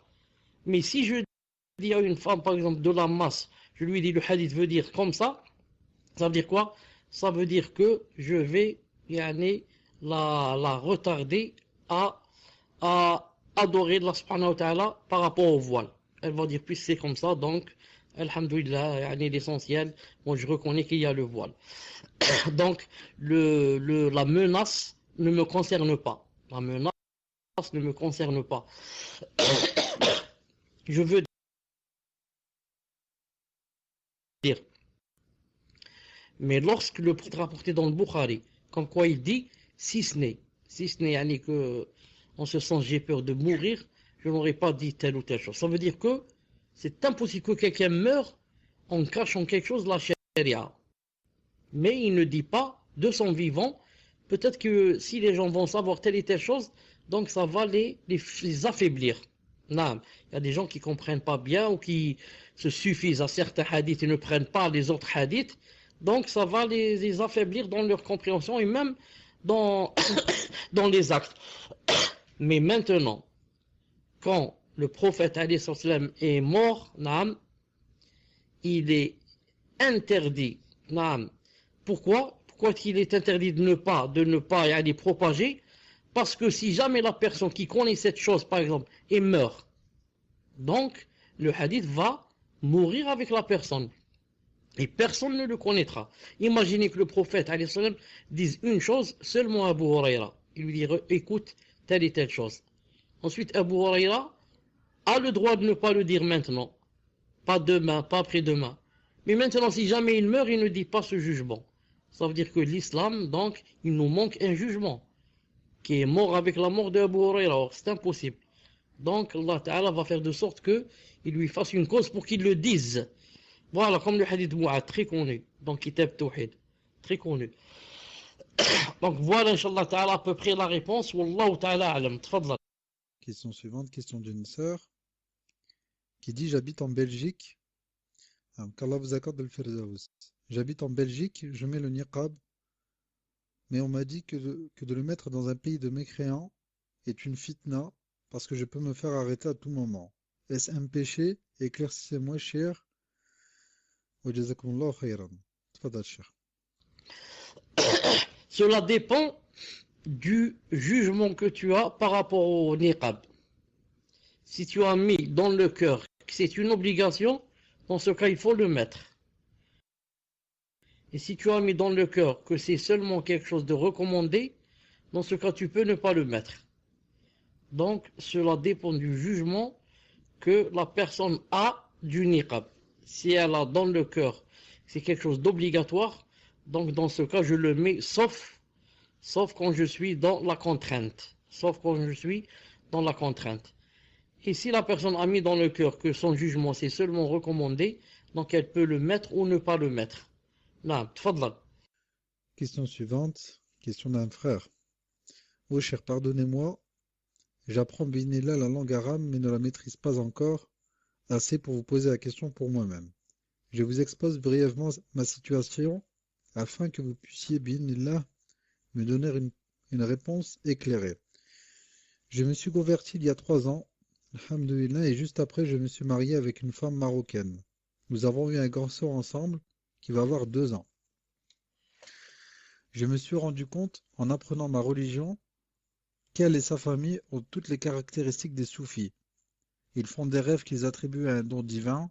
Mais si je dis à une femme, par exemple, de la masse, je lui dis le hadith veut dire comme ça veut dire quoi? Ça veut dire que je vais la retarder à adorer Allah subhanahu wa ta'ala par rapport au voile. Elle va dire puis c'est comme ça, donc alhamdoulilah, l'essentiel, moi je reconnais qu'il y a le voile. Donc la menace ne me concerne pas. La menace ne me concerne pas. Je veux dire, mais lorsque le prêtre rapporté dans le Bukhari, comme quoi il dit, si ce n'est yani que, en ce sens, j'ai peur de mourir, je n'aurais pas dit telle ou telle chose. Ça veut dire que c'est impossible que quelqu'un meure en cachant quelque chose de la charia. Mais il ne dit pas de son vivant. Peut-être que si les gens vont savoir telle et telle chose, donc ça va les affaiblir. Non, il y a des gens qui ne comprennent pas bien ou qui se suffisent à certains hadiths et ne prennent pas les autres hadiths. Donc ça va les affaiblir dans leur compréhension et même dans, dans les actes. Mais maintenant, quand le prophète est mort, naam, il est interdit. Naam. Pourquoi? Pourquoi il est interdit de ne pas y aller propager? Parce que si jamais la personne qui connaît cette chose, par exemple, et meurt, donc le hadith va mourir avec la personne. Et personne ne le connaîtra. Imaginez que le prophète dise une chose seulement à Abu Huraira. Il lui dit, écoute, telle et telle chose. Ensuite, Abu Huraira a le droit de ne pas le dire maintenant. Pas demain, pas après-demain. Mais maintenant, si jamais il meurt, il ne dit pas ce jugement. Ça veut dire que l'islam, donc, il nous manque un jugement qui est mort avec la mort de Abu Huraira. C'est impossible. Donc, Allah Ta'ala va faire de sorte que il lui fasse une cause pour qu'il le dise. Voilà, comme le hadith Mu'ad, très connu. Donc, Kitab Tawhid, très connu. Donc, voilà, Inch'Allah Ta'ala, à peu près la réponse. Wallahu Ta'ala alam. Tfadla. Question suivante, question d'une sœur qui dit j'habite en Belgique. Qu'Allah vous accorde le firdaus. J'habite en Belgique, je mets le niqab, mais on m'a dit que de le mettre dans un pays de mécréants est une fitna parce que je peux me faire arrêter à tout moment. Est-ce un péché? Éclaircissez-moi, cher. Wa jazakumullahu khayran. Tfadal, cher. Cela dépend du jugement que tu as par rapport au niqab. Si tu as mis dans le cœur que c'est une obligation, dans ce cas, il faut le mettre. Et si tu as mis dans le cœur que c'est seulement quelque chose de recommandé, dans ce cas, tu peux ne pas le mettre. Donc, cela dépend du jugement que la personne a du niqab. Si elle a dans le cœur que c'est quelque chose d'obligatoire, donc dans ce cas, je le mets sauf quand je suis dans la contrainte. Sauf quand je suis dans la contrainte. Et si la personne a mis dans le cœur que son jugement c'est seulement recommandé, donc elle peut le mettre ou ne pas le mettre. Là, tfadlal. Question suivante, question d'un frère. Oh cher, pardonnez-moi, j'apprends Binillah la langue arabe mais ne la maîtrise pas encore assez pour vous poser la question pour moi-même. Je vous expose brièvement ma situation afin que vous puissiez Binillah me donner une réponse éclairée. Je me suis converti il y a 3 ans, alhamdoulilah, et juste après je me suis marié avec une femme marocaine. Nous avons eu un garçon ensemble qui va avoir 2 ans. Je me suis rendu compte, en apprenant ma religion, qu'elle et sa famille ont toutes les caractéristiques des soufis. Ils font des rêves qu'ils attribuent à un don divin,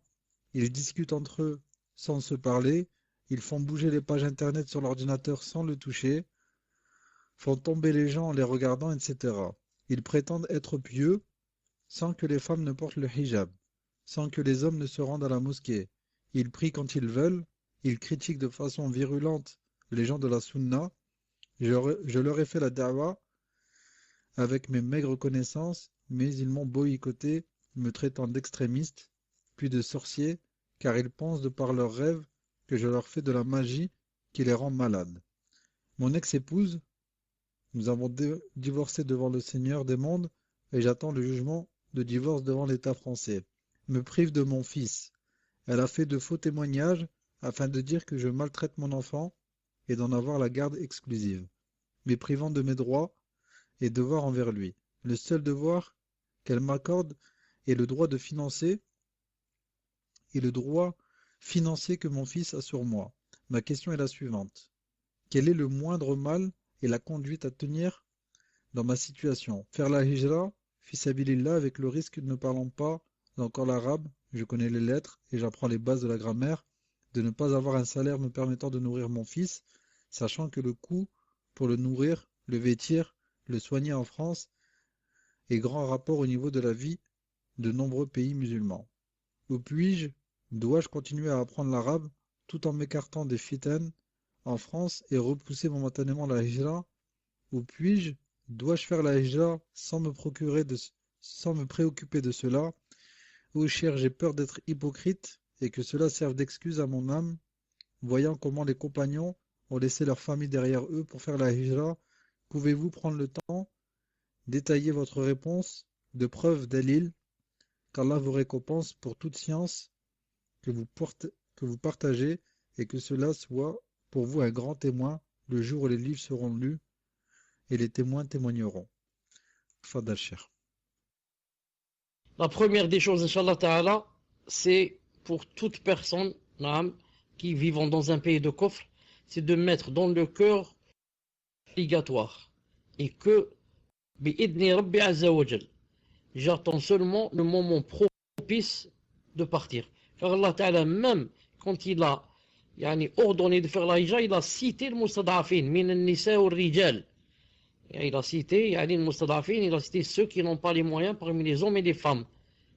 ils discutent entre eux sans se parler, ils font bouger les pages internet sur l'ordinateur sans le toucher, font tomber les gens en les regardant, etc. Ils prétendent être pieux sans que les femmes ne portent le hijab, sans que les hommes ne se rendent à la mosquée. Ils prient quand ils veulent, ils critiquent de façon virulente les gens de la sunna. Je leur ai fait la da'wa avec mes maigres connaissances, mais ils m'ont boycotté, me traitant d'extrémiste, puis de sorcier, car ils pensent de par leurs rêves que je leur fais de la magie qui les rend malades. Mon ex-épouse, nous avons divorcé devant le Seigneur des mondes, et j'attends le jugement de divorce devant l'État français, me prive de mon fils. Elle a fait de faux témoignages afin de dire que je maltraite mon enfant et d'en avoir la garde exclusive, me privant de mes droits et devoirs envers lui. Le seul devoir qu'elle m'accorde est le droit financier que mon fils a sur moi. Ma question est la suivante. Quel est le moindre mal et la conduite à tenir dans ma situation? Faire la hijra, fi sabilillah, avec le risque de ne parlant pas encore l'arabe, je connais les lettres et j'apprends les bases de la grammaire, de ne pas avoir un salaire me permettant de nourrir mon fils, sachant que le coût pour le nourrir, le vêtir, le soigner en France et grand rapport au niveau de la vie de nombreux pays musulmans. Où dois-je continuer à apprendre l'arabe tout en m'écartant des fitanes en France et repousser momentanément la hijra? Ou dois-je faire la hijra sans me préoccuper de cela? Ô cher, j'ai peur d'être hypocrite et que cela serve d'excuse à mon âme, voyant comment les compagnons ont laissé leur famille derrière eux pour faire la hijra. Pouvez-vous prendre le temps d'étayer votre réponse de preuves dalil, qu'Allah vous récompense pour toute science que vous partagez et que cela soit pour vous un grand témoin le jour où les livres seront lus et les témoins témoigneront. Fadal Cheikh. La première des choses, Inch'Allah Ta'ala, c'est pour toute personne qui vivant dans un pays de coffre, c'est de mettre dans le cœur obligatoire. Et que, bi'idni Rabbi Azza wa Jal, j'attends seulement le moment propice de partir. Car Allah Ta'ala, même quand il a ordonné de faire la hijra, il a cité le mustadafin, min al-nisa ou al-rijal. Il a cité, il a cité ceux qui n'ont pas les moyens parmi les hommes et les femmes.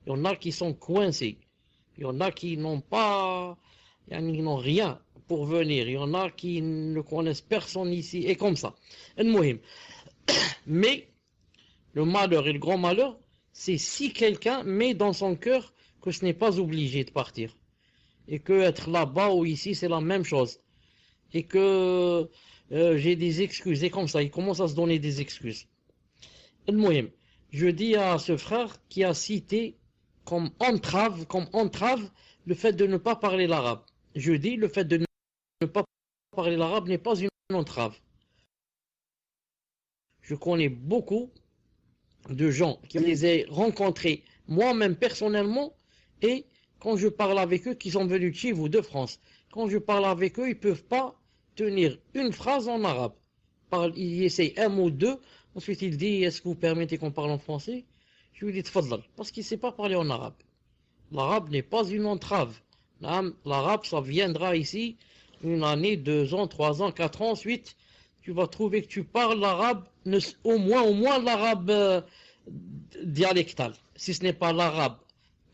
Il y en a qui sont coincés. Il y en a qui n'ont pas, ils n'ont rien pour venir. Il y en a qui ne connaissent personne ici. Et comme ça. Mais, le malheur et le grand malheur, c'est si quelqu'un met dans son cœur que ce n'est pas obligé de partir. Et que être là-bas ou ici, c'est la même chose. Et que j'ai des excuses. Et comme ça, il commence à se donner des excuses. Je dis à ce frère qui a cité comme entrave le fait de ne pas parler l'arabe. Je dis le fait de ne pas parler l'arabe n'est pas une entrave. Je connais beaucoup de gens qui les ai rencontrés moi-même personnellement, et quand je parle avec eux qui sont venus de chez vous, de France, quand je parle avec eux, ils ne peuvent pas tenir une phrase en arabe. Il essaye un mot, deux, ensuite il dit, est-ce que vous permettez qu'on parle en français? Je lui dis, tfadlal, parce qu'il ne sait pas parler en arabe. L'arabe n'est pas une entrave. L'arabe, ça viendra ici une année, 2 ans, 3 ans, 4 ans, ensuite, tu vas trouver que tu parles l'arabe, au moins l'arabe dialectal. Si ce n'est pas l'arabe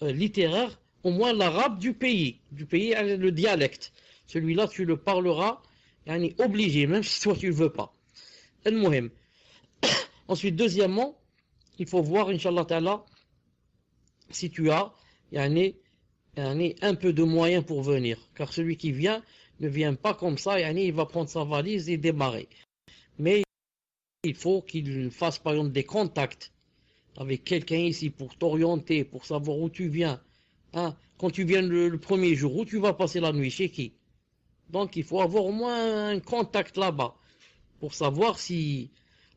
littéraire, au moins l'arabe du pays, le dialecte. Celui-là, tu le parleras, obligé, même si toi tu ne le veux pas. Ensuite, deuxièmement, il faut voir, Inch'Allah Ta'ala, si tu as un peu de moyens pour venir. Car celui qui vient ne vient pas comme ça, il va prendre sa valise et démarrer. Mais il faut qu'il fasse par exemple des contacts avec quelqu'un ici pour t'orienter, pour savoir où tu viens. Quand tu viens le premier jour, où tu vas passer la nuit, chez qui? Donc il faut avoir au moins un contact là-bas pour savoir si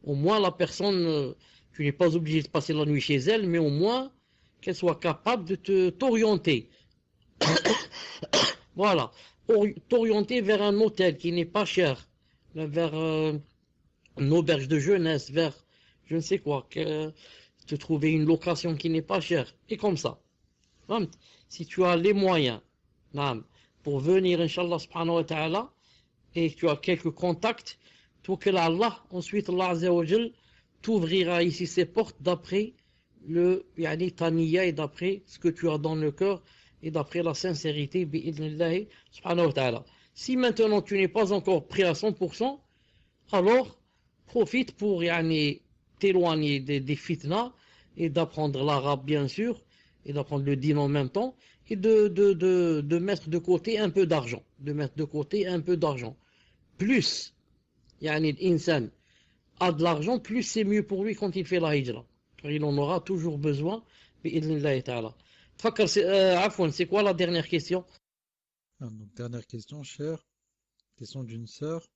au moins la personne, tu n'es pas obligé de passer la nuit chez elle, mais au moins qu'elle soit capable de t'orienter. Voilà, t'orienter vers un hôtel qui n'est pas cher, vers une auberge de jeunesse, vers je ne sais quoi, te trouver une location qui n'est pas chère, et comme ça. Si tu as les moyens pour venir, Inch'Allah subhanahu wa ta'ala, et tu as quelques contacts, tout que Allah, ensuite Allah Azza wa Jal t'ouvrira ici ses portes d'après ta niya et d'après ce que tu as dans le cœur et d'après la sincérité bi'idnillahi subhanahu wa ta'ala. Si maintenant tu n'es pas encore prêt à 100%, alors profite pour t'éloigner des fitnas et d'apprendre l'arabe bien sûr, et d'apprendre le din en même temps, et de mettre de côté un peu d'argent. Plus l'insan a de l'argent, plus c'est mieux pour lui quand il fait la hijra. Car il en aura toujours besoin. Bi'idnillahi ta'ala. C'est quoi la dernière question? Donc, dernière question, cher. Question d'une sœur.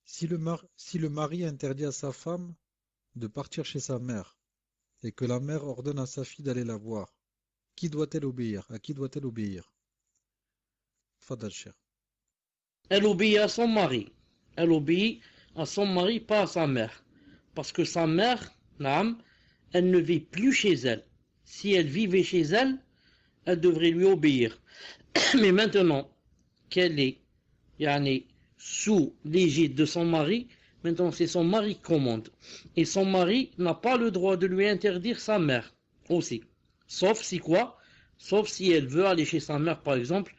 Si le mari interdit à sa femme de partir chez sa mère, et que la mère ordonne à sa fille d'aller la voir, qui doit-elle obéir? À qui doit-elle obéir? Fadal Cheikh. Elle obéit à son mari. Elle obéit à son mari, pas à sa mère. Parce que sa mère, elle ne vit plus chez elle. Si elle vivait chez elle, elle devrait lui obéir. Mais maintenant qu'elle est sous l'égide de son mari, Maintenant, c'est son mari qui commande. Et son mari n'a pas le droit de lui interdire sa mère aussi. Sauf si quoi? Sauf si elle veut aller chez sa mère, par exemple,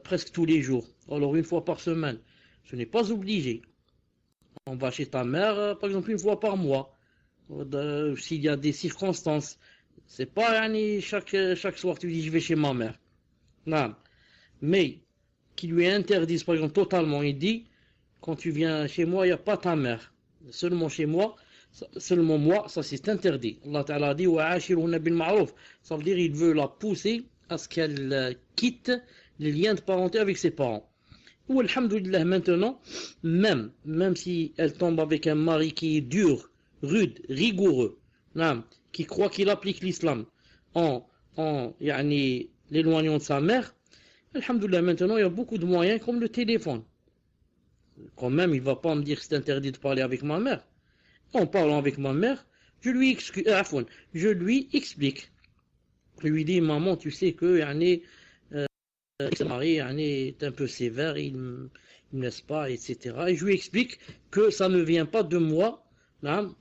presque tous les jours. Alors, une fois par semaine. Ce n'est pas obligé. On va chez ta mère, par exemple, une fois par mois. S'il y a des circonstances. C'est pas chaque soir tu dis je vais chez ma mère. Non. Mais qui lui interdisent, par exemple, totalement, il dit quand tu viens chez moi, il n'y a pas ta mère. Seulement moi, ça c'est interdit. Allah Ta'ala dit وَعَاشِرُهُنَّ بِالْمَعْرُوفِ. Ça veut dire il veut la pousser à ce qu'elle quitte les liens de parenté avec ses parents. Ou alhamdoulilah maintenant, même si elle tombe avec un mari qui est dur, rude, rigoureux, qui croit qu'il applique l'islam en l'éloignant de sa mère, alhamdoulilah maintenant il y a beaucoup de moyens comme le téléphone. Quand même, il ne va pas me dire que c'est interdit de parler avec ma mère. En parlant avec ma mère, je lui explique. Je lui dis, maman, tu sais que son mari est un peu sévère, il ne me laisse pas, etc. Et je lui explique que ça ne vient pas de moi,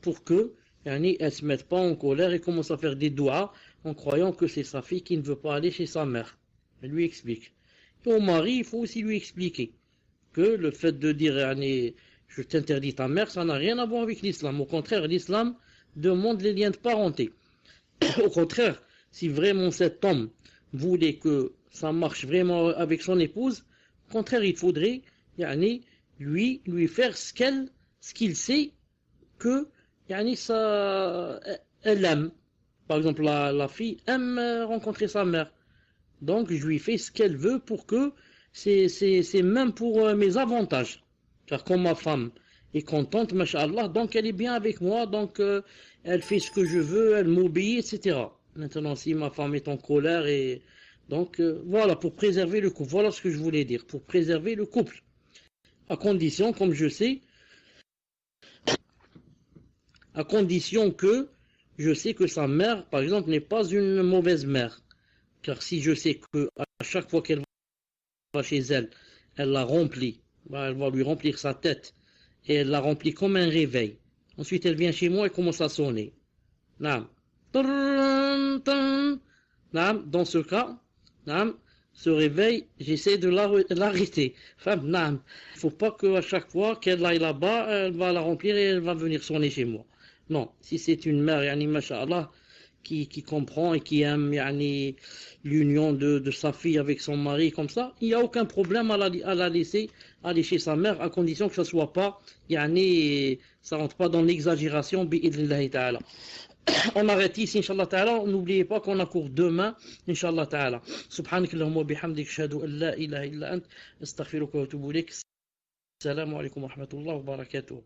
pour que elle ne se mette pas en colère et commence à faire des doigts en croyant que c'est sa fille qui ne veut pas aller chez sa mère. Je lui explique. Et au mari, il faut aussi lui expliquer que le fait de dire je t'interdis ta mère, ça n'a rien à voir avec l'islam. Au contraire, l'islam demande les liens de parenté. Au contraire, si vraiment cet homme voulait que ça marche vraiment avec son épouse, au contraire, il faudrait lui faire ce qu'il sait que elle aime. Par exemple, la fille aime rencontrer sa mère. Donc, je lui fais ce qu'elle veut pour que c'est même pour mes avantages. Car comme ma femme est contente, masha'Allah, donc elle est bien avec moi, donc elle fait ce que je veux, elle m'obéit, etc. Maintenant, si ma femme est en colère, et donc voilà, pour préserver le couple, voilà ce que je voulais dire, pour préserver le couple. À condition, comme je sais, à condition que je sais que sa mère, par exemple, n'est pas une mauvaise mère. Car si je sais que à chaque fois qu'elle va chez elle, elle la remplit, elle va lui remplir sa tête, et elle la remplit comme un réveil. Ensuite, elle vient chez moi et commence à sonner. Dans ce cas, ce réveil, j'essaie de l'arrêter. Il ne faut pas qu'à chaque fois qu'elle aille là-bas, elle va la remplir et elle va venir sonner chez moi. Non, si c'est une mère, masha'Allah, qui comprend et qui aime l'union de sa fille avec son mari comme ça, il n'y a aucun problème à la laisser aller chez sa mère, à condition que ça soit pas, ça rentre pas dans l'exagération, bi'idhnillahi ta'ala. On arrête ici, Inch'Allah ta'ala. N'oubliez pas qu'on a cours demain, Inch'Allah ta'ala. Subhanakallahumma wa bihamdik, ashhadu an la ilaha illa ant, astaghfiruka wa atubu ilayk. Assalamu alaikum wa rahmatullahi wa barakatuh.